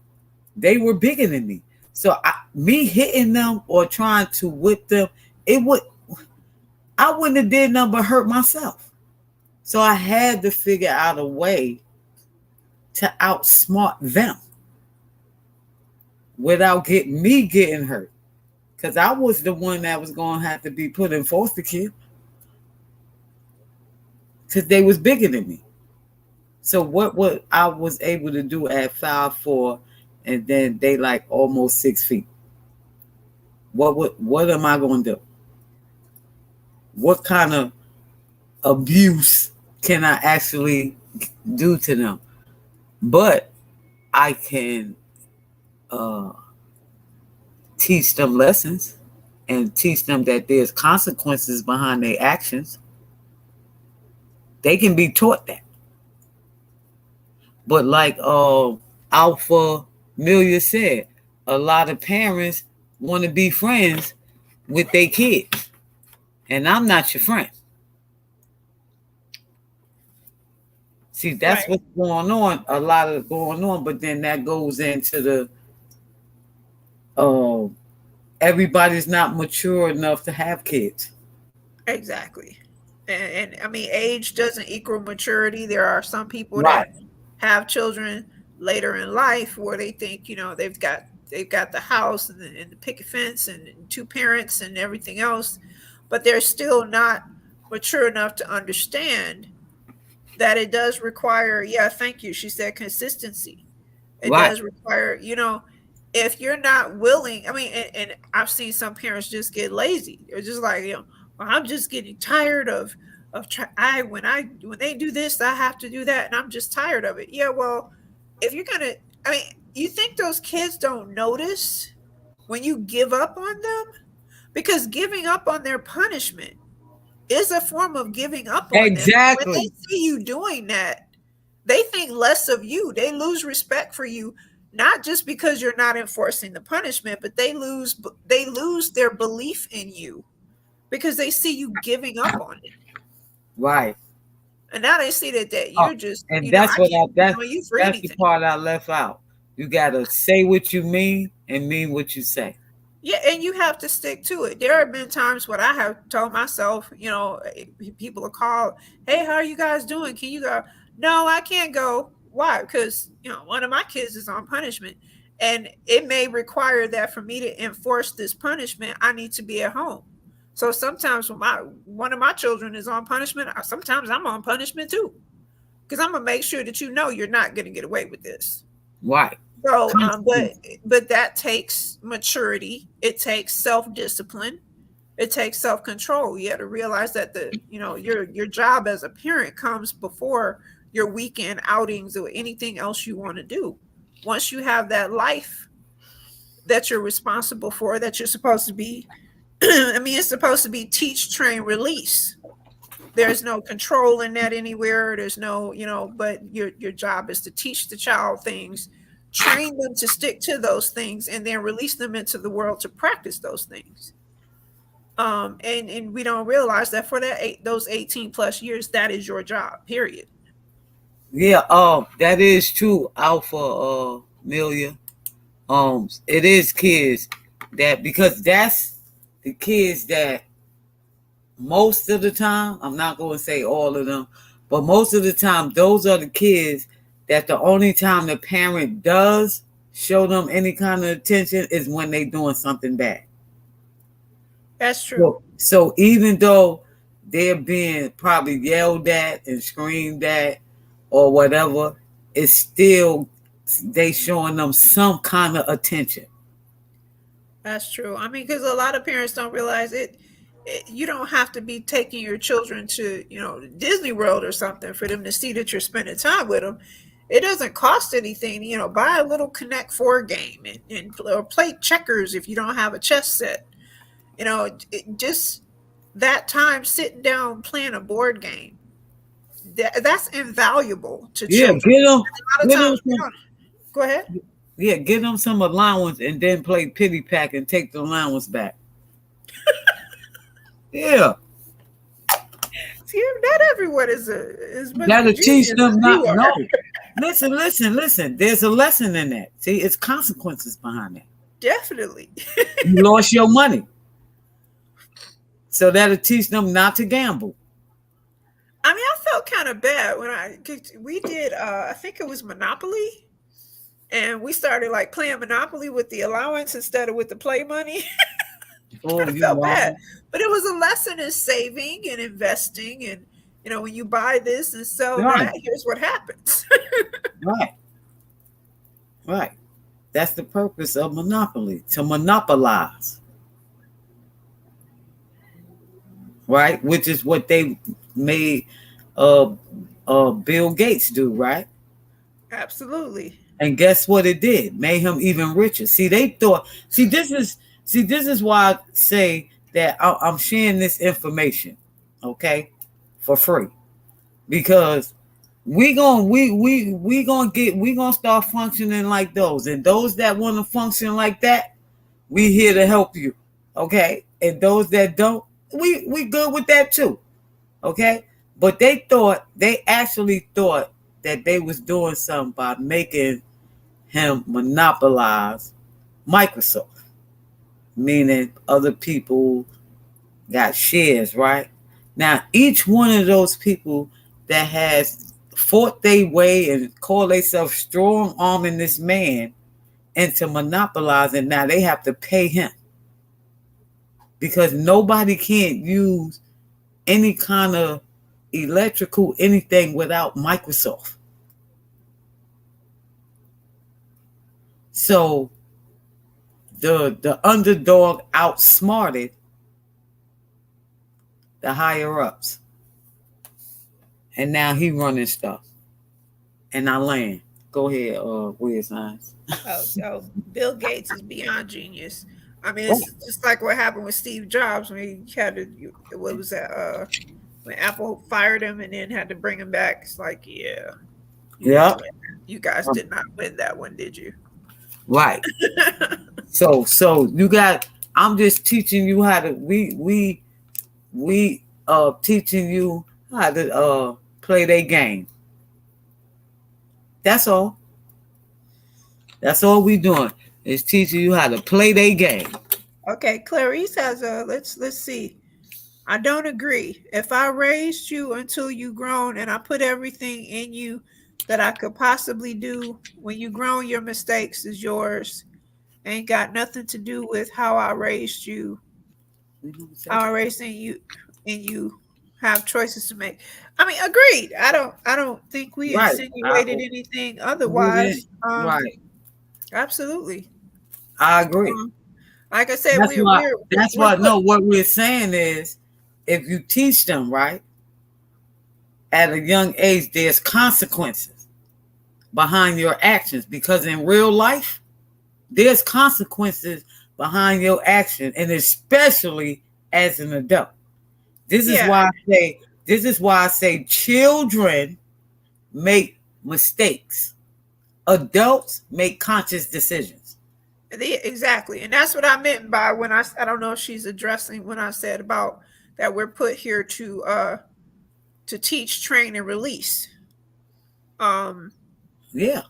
They were bigger than me. So me hitting them or trying to whip them, I wouldn't have did nothing but hurt myself. So I had to figure out a way to outsmart them without me getting hurt. Because I was the one that was going to have to be put in foster care. Because they was bigger than me. So what I was able to do at 5'4", and then they like almost 6 feet. What am I going to do? What kind of abuse can I actually do to them? But I can teach them lessons and teach them that there's consequences behind their actions. They can be taught that. But like Alpha Milia said, a lot of parents want to be friends with their kids. And I'm not your friend. See, that's what's going on. A lot of going on, but then that goes into the everybody's not mature enough to have kids. Exactly. And I mean, age doesn't equal maturity. There are some people that have children later in life where they think, they've got the house and the picket fence and 2 parents and everything else, but they're still not mature enough to understand that it does require, thank you. She said consistency. It does require, if you're not willing, I mean, and I've seen some parents just get lazy. They're just like, well, I'm just getting tired of when they do this, I have to do that, and I'm just tired of it. Yeah, well, if you're gonna, I mean, you think those kids don't notice when you give up on them? Because giving up on their punishment is a form of giving up on them. When they see you doing that, they think less of you. They lose respect for you, not just because you're not enforcing the punishment, but they lose their belief in you because they see you giving up on it. Right. And now they see that you're just, and that's that's the part I left out. You gotta say what you mean and mean what you say. Yeah, and you have to stick to it. There have been times when I have told myself, people are called, hey, how are you guys doing? Can you go? No, I can't go. Why? Because, one of my kids is on punishment. And it may require that for me to enforce this punishment, I need to be at home. So sometimes when one of my children is on punishment, sometimes I'm on punishment too. Because I'm going to make sure that you're not going to get away with this. Right. So, but that takes maturity. It takes self-discipline. It takes self-control. You have to realize that your job as a parent comes before your weekend outings or anything else you want to do. Once you have that life that you're responsible for, that you're supposed to be, I mean, it's supposed to be teach, train, release. There's no control in that anywhere. There's no, but your job is to teach the child things, train them to stick to those things, and then release them into the world to practice those things. And we don't realize that for those 18 plus years, that is your job, period. Yeah, that is true, Alpha Amelia. It is kids that, because that's the kids that most of the time, I'm not going to say all of them, but most of the time, those are the kids that the only time the parent does show them any kind of attention is when they doing something bad. That's true. So even though they're being probably yelled at and screamed at or whatever, it's still they showing them some kind of attention. That's true. I mean, because a lot of parents don't realize it. You don't have to be taking your children to, Disney World or something for them to see that you're spending time with them. It doesn't cost anything, buy a little Connect 4 game or play checkers if you don't have a chess set. Just that time sitting down playing a board game. That's invaluable to children. Go ahead. Yeah, give them some allowance and then play pity pack and take the allowance back. Yeah. See, not everyone is that'll teach them not. No. Listen. There's a lesson in that. See, it's consequences behind that. Definitely. You lost your money. So that'll teach them not to gamble. I mean, I felt kind of bad when we did, I think it was Monopoly. And we started like playing Monopoly with the allowance instead of with the play money. I felt bad. But it was a lesson in saving and investing. And, when you buy this and sell that, here's what happens. Right. That's the purpose of Monopoly, to monopolize. Right? Which is what they made Bill Gates do, right? Absolutely. And guess what it did? Made him even richer. This is why I say that I'm sharing this information, okay, for free, because we gonna start functioning like those, and those that want to function like that, we here to help you, okay, and those that don't, we good with that too, okay. But they actually thought that they was doing something by making him monopolize Microsoft, meaning other people got shares, right? Now, each one of those people that has fought their way and call themselves strong arming this man into monopolizing, now they have to pay him, because nobody can't use any kind of electrical anything without Microsoft. So the underdog outsmarted the higher ups, and now he running stuff. And I land. Go ahead, Weird Science. Bill Gates is beyond genius. I mean, it's just like what happened with Steve Jobs when he had to. What was that? When Apple fired him and then had to bring him back. It's like, yeah. You guys did not win that one, did you? Right. So you got. I'm just teaching you how to. We teaching you how to play their game. That's all. That's all we doing is teaching you how to play their game. Okay, Clarice has let's see. I don't agree. If I raised you until you grown and I put everything in you that I could possibly do, when you grown, your mistakes is yours. Ain't got nothing to do with how I raised you. How I raised you, and you have choices to make. I mean, agreed. I don't think we insinuated anything otherwise. Right. Absolutely. I agree. Like I said, That's we're why. we're That's we're why. put, No, what we're saying is, if you teach them right at a young age, there's consequences behind your actions, because in real life, there's consequences behind your action, and especially as an adult. This is yeah. why I say. This is why I say children make mistakes. Adults make conscious decisions. Exactly. And that's what I meant by when I don't know if she's addressing when I said about that we're put here to teach, train, and release. Um Yeah,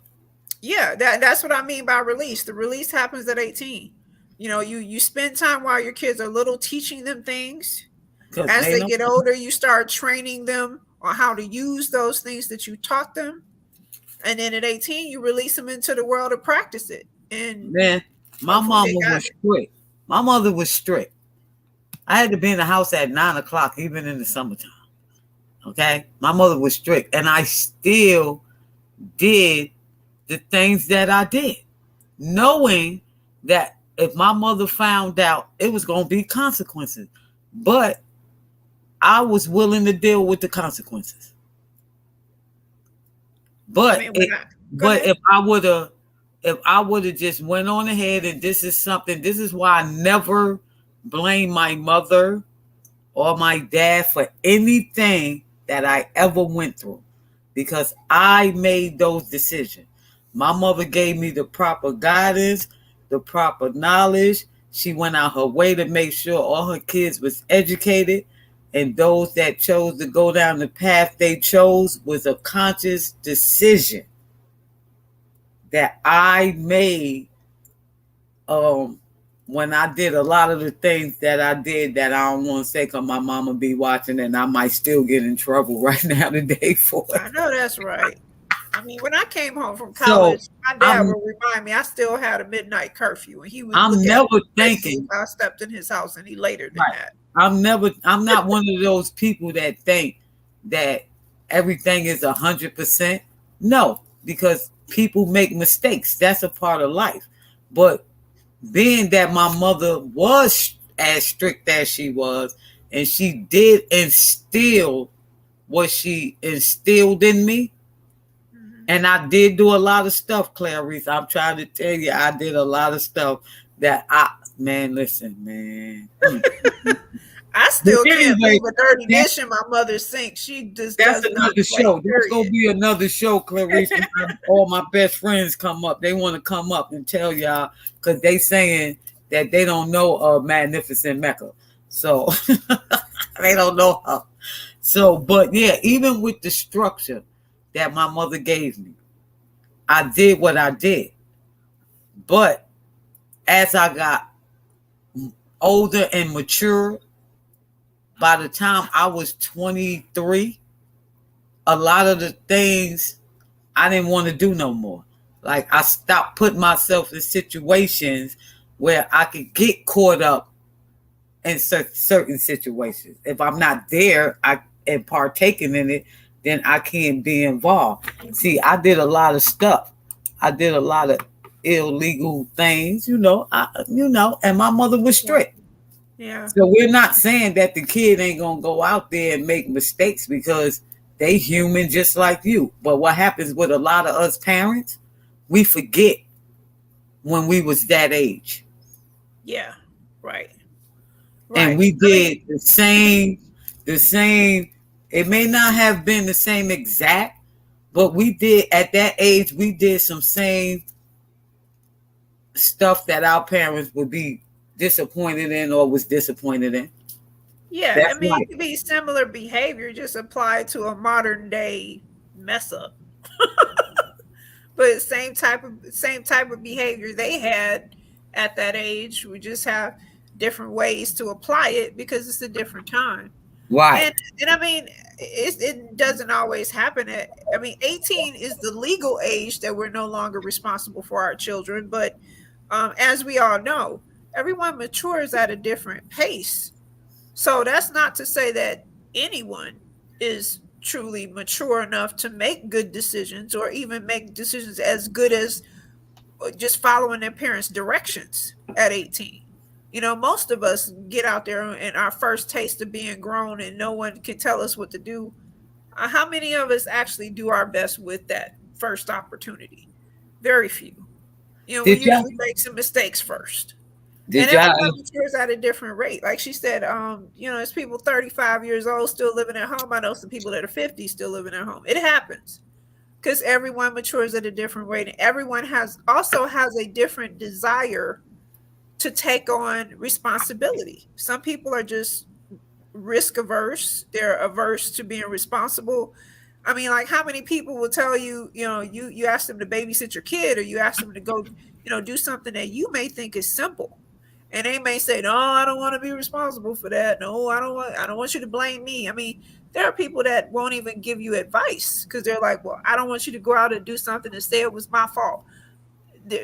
yeah, that's what I mean by release. The release happens at 18. You spend time while your kids are little teaching them things. because As they they know. get older, you start training them on how to use those things that you taught them. And then at 18, you release them into the world to practice it. And Man, my hopefully they mama got was it. strict. My mother was strict. I had to be in the house at 9 o'clock, even in the summertime. Okay, my mother was strict, and I still did the things that I did, knowing that if my mother found out, it was going to be consequences. But I was willing to deal with the consequences. I But mean, it, when I go but ahead. if I would have just went on ahead, and this is something, this is why I never blame my mother or my dad for anything that I ever went through, because I made those decisions. My mother gave me the proper guidance, the proper knowledge. She went out her way to make sure all her kids was educated, and those that chose to go down the path they chose was a conscious decision that I made, um when I did a lot of the things that I did that I don't want to say because my mama be watching, and I might still get in trouble right now today for it. I know that's right. I mean, when I came home from So college, my dad I'm would remind me I still had a midnight curfew, and he would I'm look at never me crazy if thinking I stepped in his house any later than right. that. I'm not one of those people that think that everything is 100%. No, because people make mistakes. That's a part of life. But being that my mother was as strict as she was, and she did instill what she instilled in me, Mhm. and I did do a lot of stuff, Clarice. I'm trying to tell you, I did a lot of stuff that man, listen, man. I But still can't anyway, leave a dirty that, dish in my mother's sink. She just that's does not another play, show. That's gonna period. be another show, Clarice. All my best friends come up. They want to come up and tell y'all, because they saying that they don't know Magnificent Mecca. So they don't know her. So, but yeah, even with the structure that my mother gave me, I did what I did. But as I got older and mature, by the time I was 23, a lot of the things I didn't want to do no more. Like, I stopped putting myself in situations where I could get caught up in certain situations. If I'm not there and partaking in it, then I can't be involved. See, I did a lot of stuff. I did a lot of illegal things, and my mother was Yeah. strict. Yeah. So we're not saying that the kid ain't gonna go out there and make mistakes, because they human just like you. But what happens with a lot of us parents, we forget when we was that age. Yeah. Right. And Right. we I mean, did the same. It may not have been the same exact, but we did at that age, we did some same stuff that our parents would be disappointed in or was disappointed in. yeah. I That's mean, it like, could be similar behavior, just applied to a modern day mess up. But same type of behavior they had at that age. We just have different ways to apply it because it's a different time. right. And I mean, it doesn't always happen I mean, 18 is the legal age that we're no longer responsible for our children, but as we all know, everyone matures at a different pace. So that's not to say that anyone is truly mature enough to make good decisions or even make decisions as good as just following their parents' directions at 18. You know, most of us get out there and our first taste of being grown and no one can tell us what to do. How many of us actually do our best with that first opportunity? Very few. You know, we Did y'all usually make some mistakes first. And did y'all everyone matures at a different rate. Like she said, you know, there's people 35 years old still living at home. I know some people that are 50 still living at home. It happens because everyone matures at a different rate. And everyone has a different desire to take on responsibility. Some people are just risk averse. They're averse to being responsible. I mean, like how many people will tell you, you know, you ask them to babysit your kid or you ask them to go, you know, do something that you may think is simple. And they may say, "No, I don't want to be responsible for that. No, I don't want you to blame me." I mean, there are people that won't even give you advice because they're like, "Well, I don't want you to go out and do something and say it was my fault."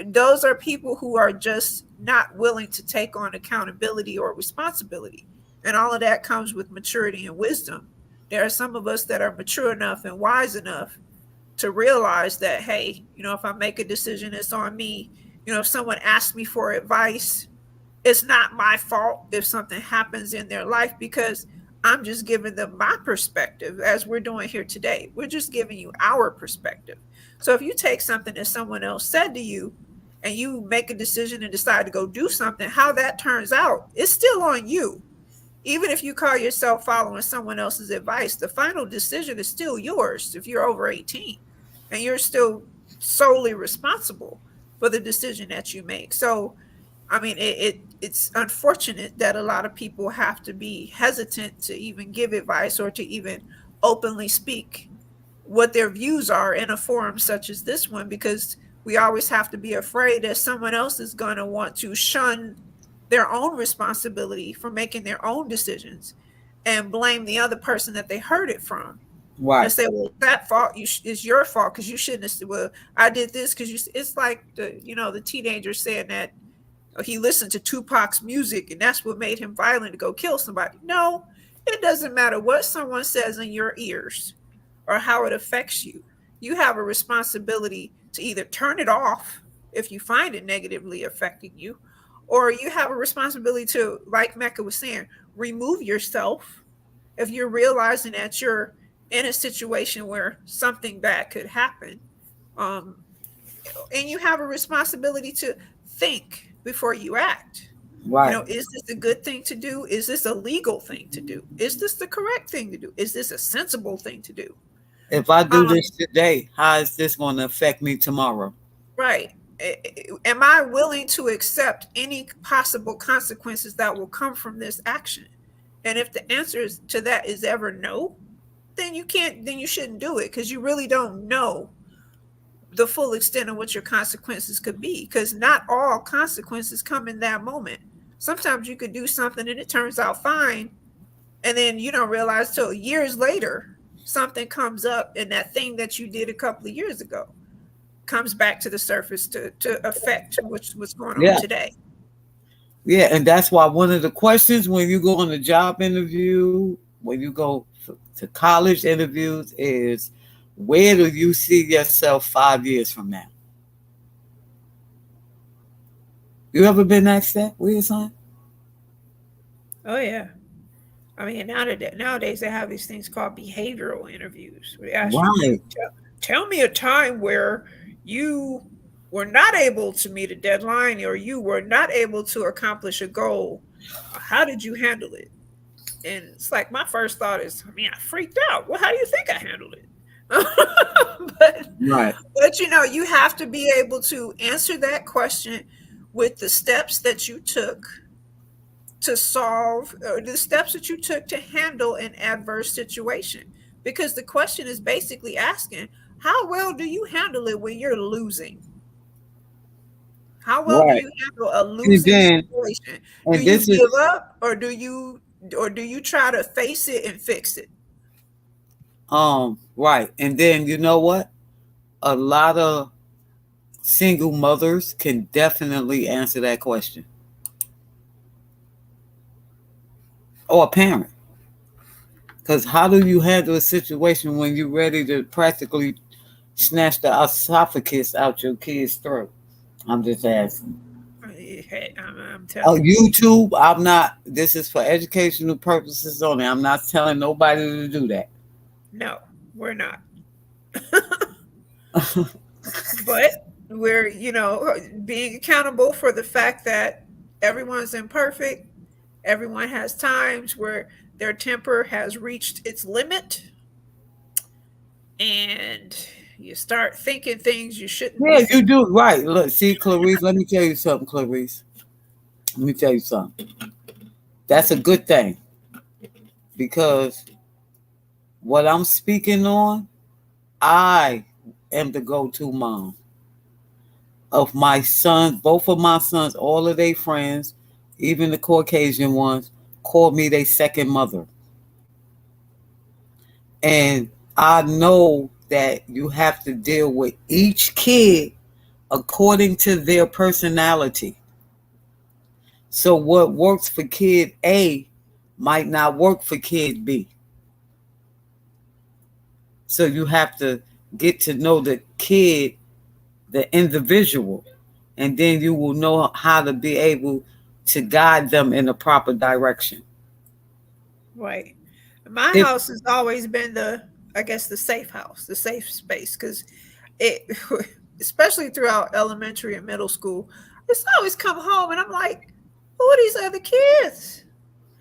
Those are people who are just not willing to take on accountability or responsibility. And all of that comes with maturity and wisdom. There are some of us that are mature enough and wise enough to realize that, hey, you know, if I make a decision, it's on me. You know, if someone asks me for advice, it's not my fault if something happens in their life because I'm just giving them my perspective as we're doing here today. We're just giving you our perspective. So if you take something that someone else said to you and you make a decision and decide to go do something, how that turns out, it's still on you. Even if you call yourself following someone else's advice, the final decision is still yours if you're over 18 and you're still solely responsible for the decision that you make. So, I mean, it's unfortunate that a lot of people have to be hesitant to even give advice or to even openly speak what their views are in a forum such as this one, because we always have to be afraid that someone else is going to want to shun their own responsibility for making their own decisions and blame the other person that they heard it from. And right? say, well, that fault is your fault because you shouldn't have said, well, I did this because you. It's like the teenager saying that he listened to Tupac's music and that's what made him violent to go kill somebody. No, it doesn't matter what someone says in your ears or how it affects you. You have a responsibility to either turn it off if you find it negatively affecting you, or you have a responsibility to, like Mecca was saying, remove yourself if you're realizing that you're in a situation where something bad could happen. Um, and you have a responsibility to think before you act. You Right. know, is this a good thing to do? Is this a legal thing to do? Is this the correct thing to do? Is this a sensible thing to do? If I do Um, this today, how is this going to affect me tomorrow? right. Am I willing to accept any possible consequences that will come from this action? And if the answer to that is ever no, then then you shouldn't do it because you really don't know the full extent of what your consequences could be, because not all consequences come in that moment. Sometimes you could do something and it turns out fine, and then you don't realize till years later something comes up and that thing that you did a couple of years ago comes back to the surface to affect what's going on Yeah. today. Yeah. And that's why one of the questions when you go on a job interview, when you go to college interviews, is where do you see yourself 5 years from now? You ever been asked that? Where son? Oh yeah. I mean, nowadays they have these things called behavioral interviews. We ask you, Right. tell me a time where you were not able to meet a deadline or you were not able to accomplish a goal. How did you handle it? And it's like my first thought is, I mean, I freaked out. Well, how do you think I handled it? but Right. but you have to be able to answer that question with the steps that you took to solve, or the steps that you took to handle an adverse situation, because the question is basically asking, how well do you handle it when you're losing? How well do Right. you handle a And losing then, situation? Do and you this give is up, or do you try to face it and fix it? right. And then you know what? A lot of single mothers can definitely answer that question. Or a parent. Because how do you handle a situation when you're ready to practically snatch the esophagus out your kid's throat? I'm just asking. I'm telling you. YouTube, I'm not, this is for educational purposes only. I'm not telling nobody to do that. No, we're not. But we're, being accountable for the fact that everyone's imperfect. Everyone has times where their temper has reached its limit, and you start thinking things you shouldn't Yeah, be you do. Right. Look, see, Clarice, let me tell you something, Clarice. Let me tell you something. That's a good thing, because what I'm speaking on, I am the go-to mom of my sons, both of my sons, all of their friends, even the Caucasian ones, call me their second mother. And I know that you have to deal with each kid according to their personality. So what works for kid A might not work for kid B. So you have to get to know the kid, the individual, and then you will know how to be able to guide them in the proper direction. right. My If house has always been I guess, the safe house, the safe space, because it, especially throughout elementary and middle school, it's always come home and I'm like, who are these other kids?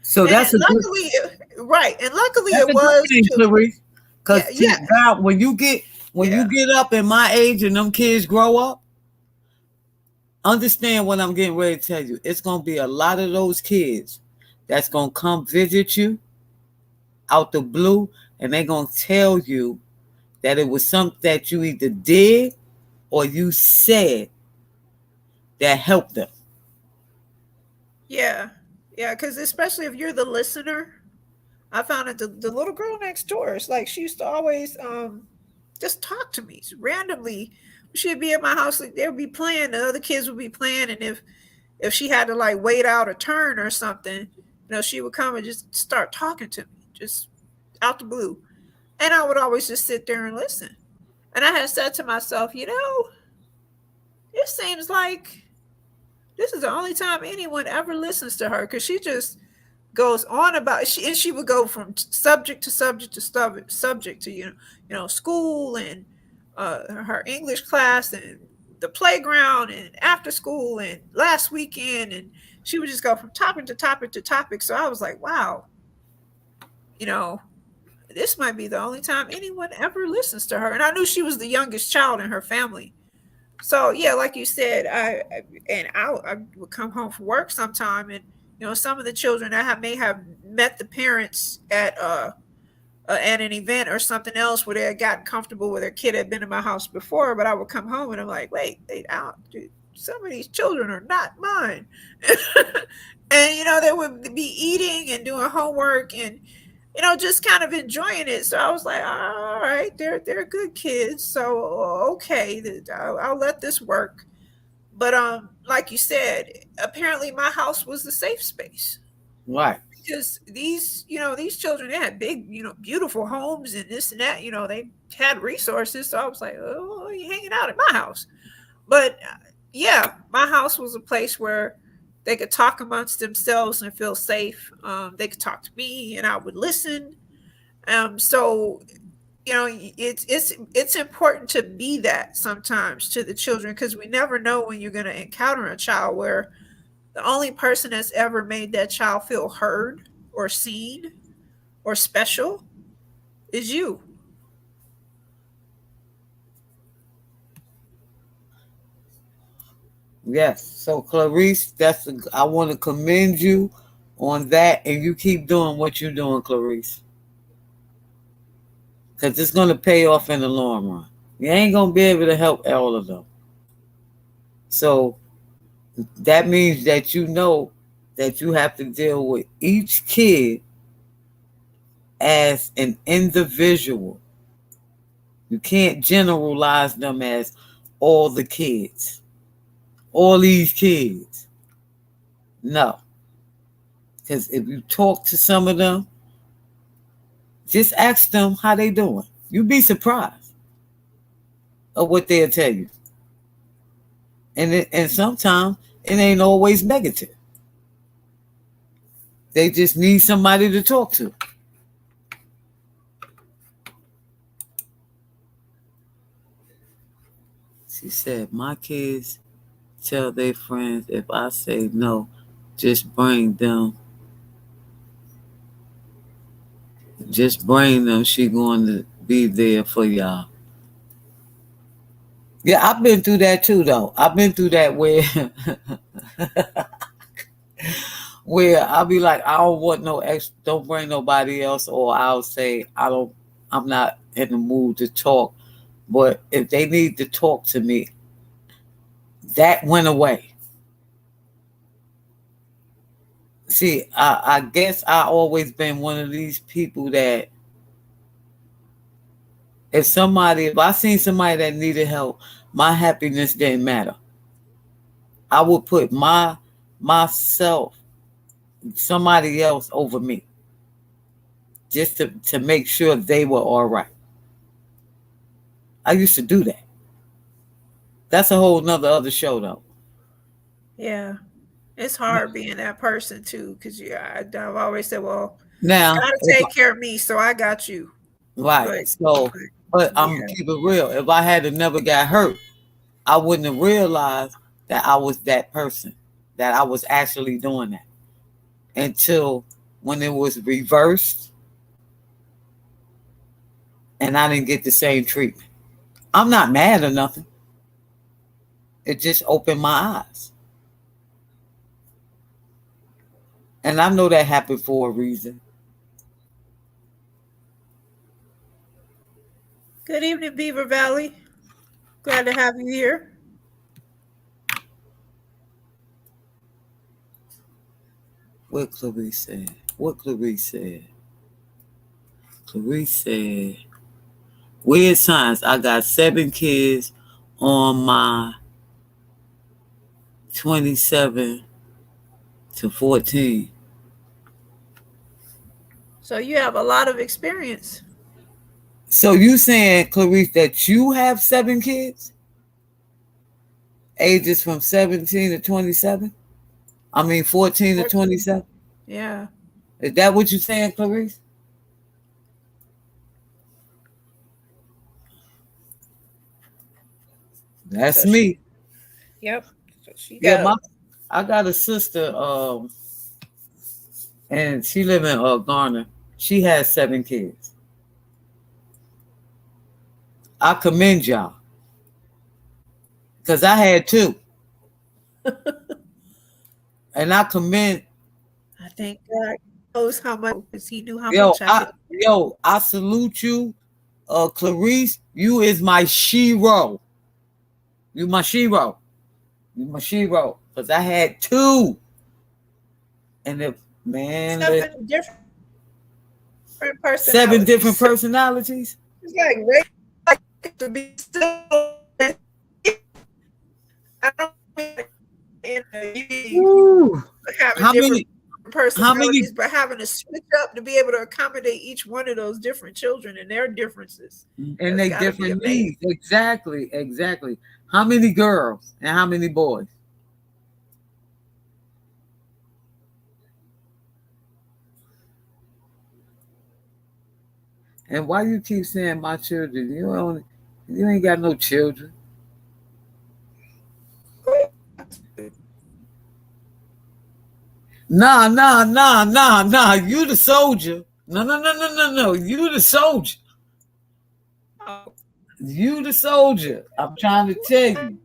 so, And that's a good luckily, right, and luckily that's it a good was thing, too. Clarice. Yeah, Because yeah, God, when you yeah, get up in my age and them kids grow up, understand what I'm getting ready to tell you. It's gonna be a lot of those kids that's gonna come visit you out the blue, and they're gonna tell you that it was something that you either did or you said that helped them. yeah, yeah. Because especially if you're the listener, I found that the little girl next door is like she used to always just talk to me randomly. She'd be at my house, like, they would be playing, the other kids would be playing, and if she had to like wait out a turn or something, she would come and just start talking to me, just out the blue. And I would always just sit there and listen. And I had said to myself, it seems like this is the only time anyone ever listens to her, because she just goes on about and she would go from subject to subject to subject to school and her English class and the playground and after school and last weekend, and she would just go from topic to topic to topic. So I was like, wow, you know this might be the only time anyone ever listens to her. And I knew she was the youngest child in her family. So yeah, like you said, I would come home from work sometime, and some of the children may have met the parents at an event or something else where they had gotten comfortable with their kid had been in my house before. But I would come home and I'm like, wait, dude, some of these children are not mine. And they would be eating and doing homework and just kind of enjoying it. So I was like, all right, they're good kids. So okay, I'll let this work. But like you said, apparently my house was the safe space, Right. because these children, they had big, beautiful homes and this and that. They had resources. So I was like, oh, you hanging out at my house? But yeah, my house was a place where they could talk amongst themselves and feel safe. They could talk to me, and I would listen. So it's important to be that sometimes to the children, because we never know when you're going to encounter a child where the only person that's ever made that child feel heard or seen or special is you. Yes. So Clarice, I want to commend you on that, and you keep doing what you're doing, Clarice, because it's going to pay off in the long run. You ain't going to be able to help all of them. So that means that that you have to deal with each kid as an individual. You can't generalize them as all the kids, all these kids. No. Because if you talk to some of them, just ask them how they doing. You'd be surprised of what they'll tell you. And sometimes it ain't always negative. They just need somebody to talk to. She said, my kids tell their friends if I say no, just bring them. Just bring them. She going to be there for y'all. Yeah, I've been through that too, though. I've been through that where I'll be like, I don't want no ex, don't bring nobody else, or I'll say I'm not in the mood to talk. But if they need to talk to me, that went away. See, I guess I always been one of these people that if I seen somebody that needed help, my happiness didn't matter. I would put myself, somebody else over me, just to make sure they were all right. I used to do that. That's a whole nother other show, though. Yeah. It's hard being that person too, because I've always said, well, Now, you gotta take care of me, so I got you. Right. But I'm keep it real. If I had never got hurt, I wouldn't have realized that I was that person, that I was actually doing that until when it was reversed and I didn't get the same treatment. I'm not mad or nothing. It just opened my eyes. And I know that happened for a reason. Good evening, Beaver Valley. Glad to have you here. What Clarice said? Clarice said, weird signs. I got 7 kids on my 27 to 14. So you have a lot of experience. So you saying, Clarice, that you have 7 kids? Ages from 17 to 27? 14 to 27? Yeah. Is that what you're saying, Clarice? That's me. Yep. So I got a sister, and she live in Garner. She has 7 kids. I commend y'all, because I had 2. And I commend. I think God knows how much, because He knew how much I salute you, Clarice. You is my shero. You my shero. Because I had 2. And if man, 7 different personalities. 7 different personalities. It's like to be still. I don't How many personalities, but having to switch up to be able to accommodate each one of those different children and their differences and they different needs. Exactly. How many girls and how many boys? And why you keep saying my children? You ain't got no children. Nah. You the soldier. No. You the soldier. You the soldier. I'm trying to tell you.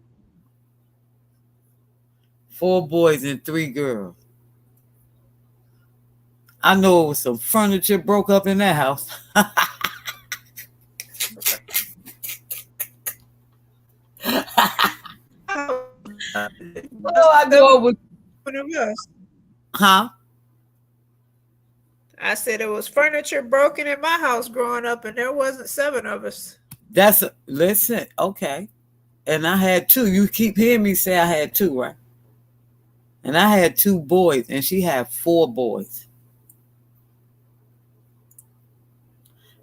4 boys and 3 girls. I know it was some furniture broke up in that house. I know it was. Huh? I said it was furniture broken in my house growing up, and there wasn't 7 of us. Listen, okay. And I had 2. You keep hearing me say I had 2, right? And I had 2 boys, and she had 4 boys.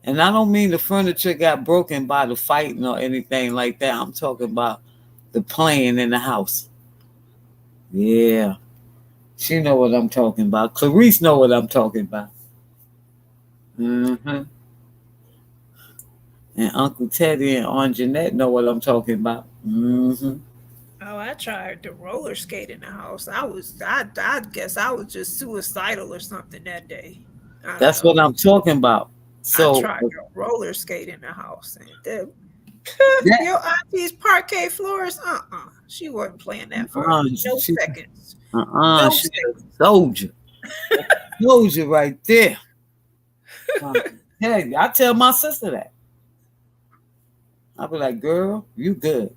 And I don't mean the furniture got broken by the fighting or anything like that. I'm talking about the playing in the house. Yeah. She know what I'm talking about. Clarice know what I'm talking about. Mm-hmm. And Uncle Teddy and Aunt Jeanette know what I'm talking about. Mm-hmm. Oh, I tried to roller skate in the house. I guess I was just suicidal or something that day. I don't That's know. what I'm talking about. I So tried to roller skate in the house, and that your auntie's parquet floors. She wasn't playing that for no she seconds. No she a seconds. soldier. Soldier right there. Hey, I tell my sister that. I be like, girl, you good.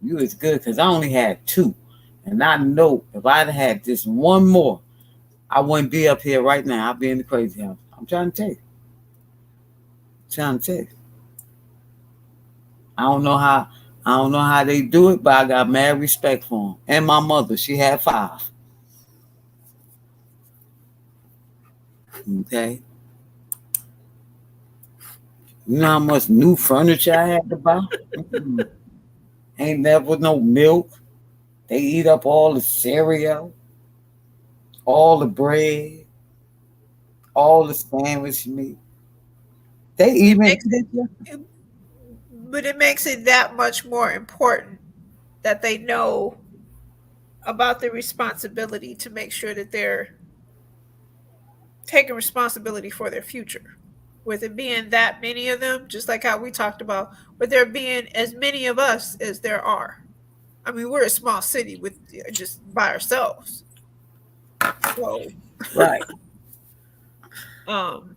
You is good because I only had two. And I know if I'd had just one more, I wouldn't be up here right now. I'd be in the crazy house. I'm trying to tell you. Trying to tell you. I don't know how they do it, but I got mad respect for them. And my mother, she had five. Okay. You know how much new furniture I had to buy? Mm-mm. Ain't never no milk. They eat up all the cereal, all the bread, all the sandwich meat. They It even makes it, but it makes it that much more important that they know about the responsibility to make sure that they're taking responsibility for their future. With it being that many of them, just like how we talked about, with there being as many of us as there are. I mean, we're a small city with just by ourselves. So, right. um,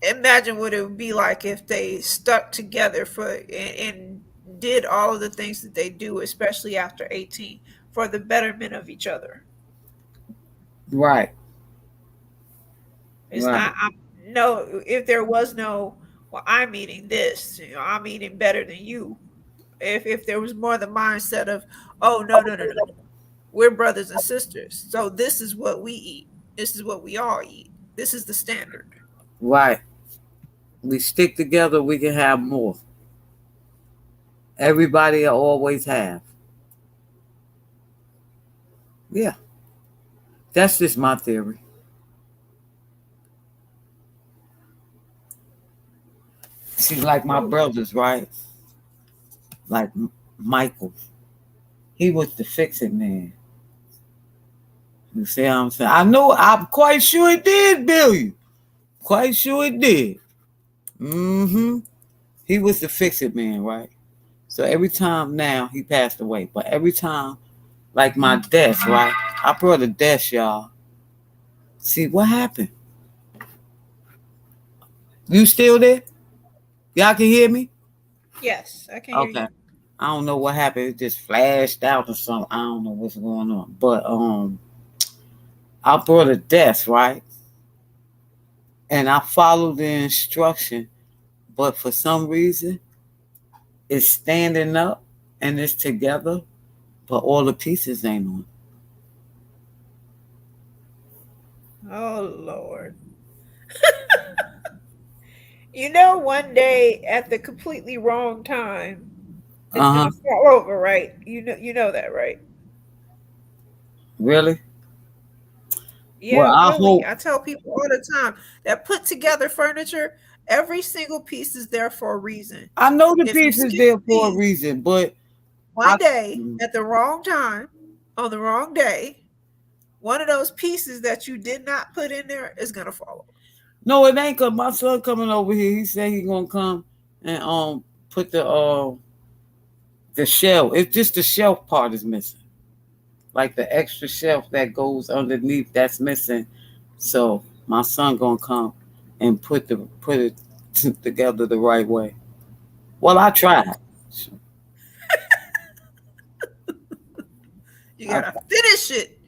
imagine what it would be like if they stuck together and did all of the things that they do, especially after 18, for the betterment of each other. Right. It's Right. not I'm no if there was no well, I'm eating this, I'm eating better than you. If there was more the mindset of, oh no. We're brothers and sisters. So this is what we eat. This is what we all eat. This is the standard. Right. We stick together, we can have more. Everybody always have. Yeah. That's just my theory. See, like my brothers, right? Like Michael. He was the fix it man. You see what I'm saying? I know, I'm quite sure it did, Billy. Quite sure it did. Mm-hmm. He was the fix it man, right? So every time now he passed away, but every time, like my desk, right? I brought a desk, y'all. See what happened? You still there? Y'all can hear me? Yes, I can hear Okay. you. I don't know what happened. It just flashed out or something. I don't know what's going on. But I brought a desk, right? And I followed the instruction, but for some reason it's standing up and it's together, but all the pieces ain't on. Oh Lord. One day at the completely wrong time, it's Uh-huh. gonna fall over, right? You know that, right? Really? Well, Yeah, I really. hope. I tell people all the time that put together furniture, every single piece is there for a reason. I know the If you piece is skip there a for a piece reason, but I one day at the wrong time, on the wrong day, one of those pieces that you did not put in there is gonna fall over. no, it ain't cause my son coming over here. He said he gonna come and put the shelf. It's just the shelf part is missing. Like the extra shelf that goes underneath that's missing. So my son gonna come and put it together the right way. Well, I tried. You I, gotta finish it.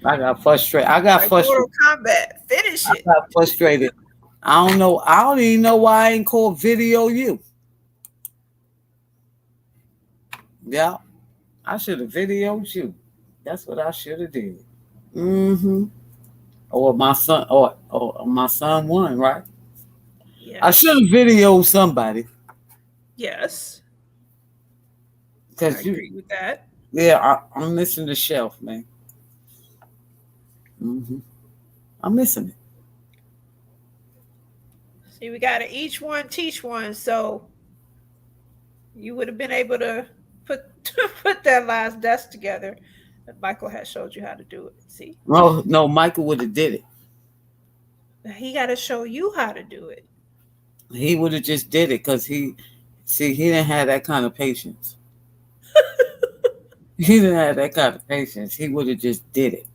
I got frustrated. I got Like frustrated. Mortal Kombat. Finish I it. got frustrated. I don't know. I don't even know why I ain't called video you. Yeah, I should have videoed you. That's what I should have did. Mm-hmm. Or my son, or my son won, right? I should Yes. have videoed somebody Yes. I because you agree with that. Yeah, I'm missing the shelf, man. I'm missing it. See, we got to each one teach one. So you would have been able to put put that last desk together. And Michael has showed you how to do it. See, No, Michael would have did it. he got to show you how to do it. He would have just did it because he didn't have that kind of patience. He didn't have that kind of patience. He would have just did it.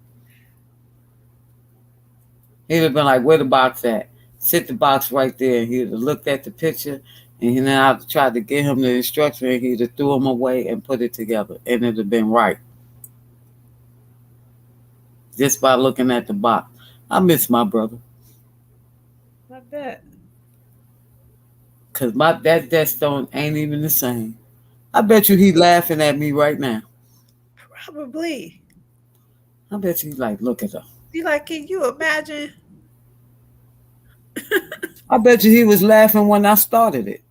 He'd have been like, "Where the box at? Sit the box right there." He'd have looked at the picture, and then I'd tried to give him the instruction, and he'd have threw them away and put it together, and it'd have been right just by looking at the box. I miss my brother I bet. because that desk stone ain't even the same. I bet you he laughing at me right now. Probably. I bet you he's like, "Look at her." See, like, can you imagine? I bet you he was laughing when I started it.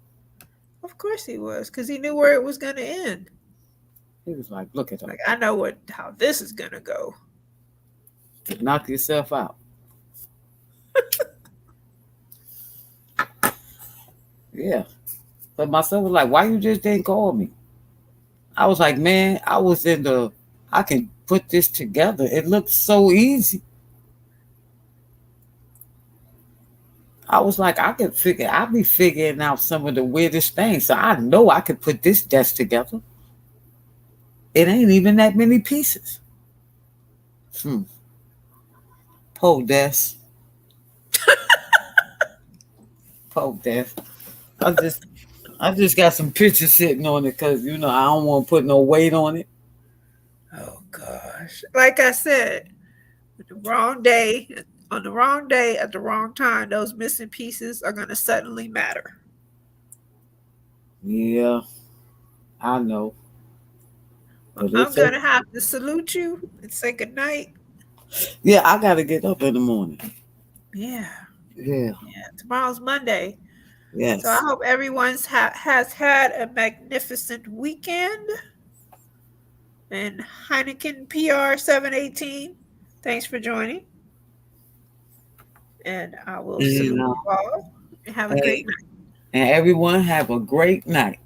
Of course he was, because he knew where it was going to end. He was like, "Look at her. Like, I know how this is going to go. Knock yourself out." Yeah. But my son was like, "Why you just didn't call me?" I was like, "Man, I can put this together. It looks so easy." I was like, I'll be figuring out some of the weirdest things. So I know I could put this desk together. It ain't even that many pieces. Poor desk. Poor desk. I just got some pictures sitting on it because I don't want to put no weight on it. Oh, gosh. Like I said, the wrong day, on the wrong day at the wrong time, those missing pieces are going to suddenly matter. Yeah, I know. But I'm going to have to salute you and say goodnight. Yeah, I got to get up in the morning. Yeah. Yeah. Tomorrow's Monday. Yes. So I hope everyone's has had a magnificent weekend. And Heineken PR 718, thanks for joining. And I will salute you all and have a great night. And everyone have a great night.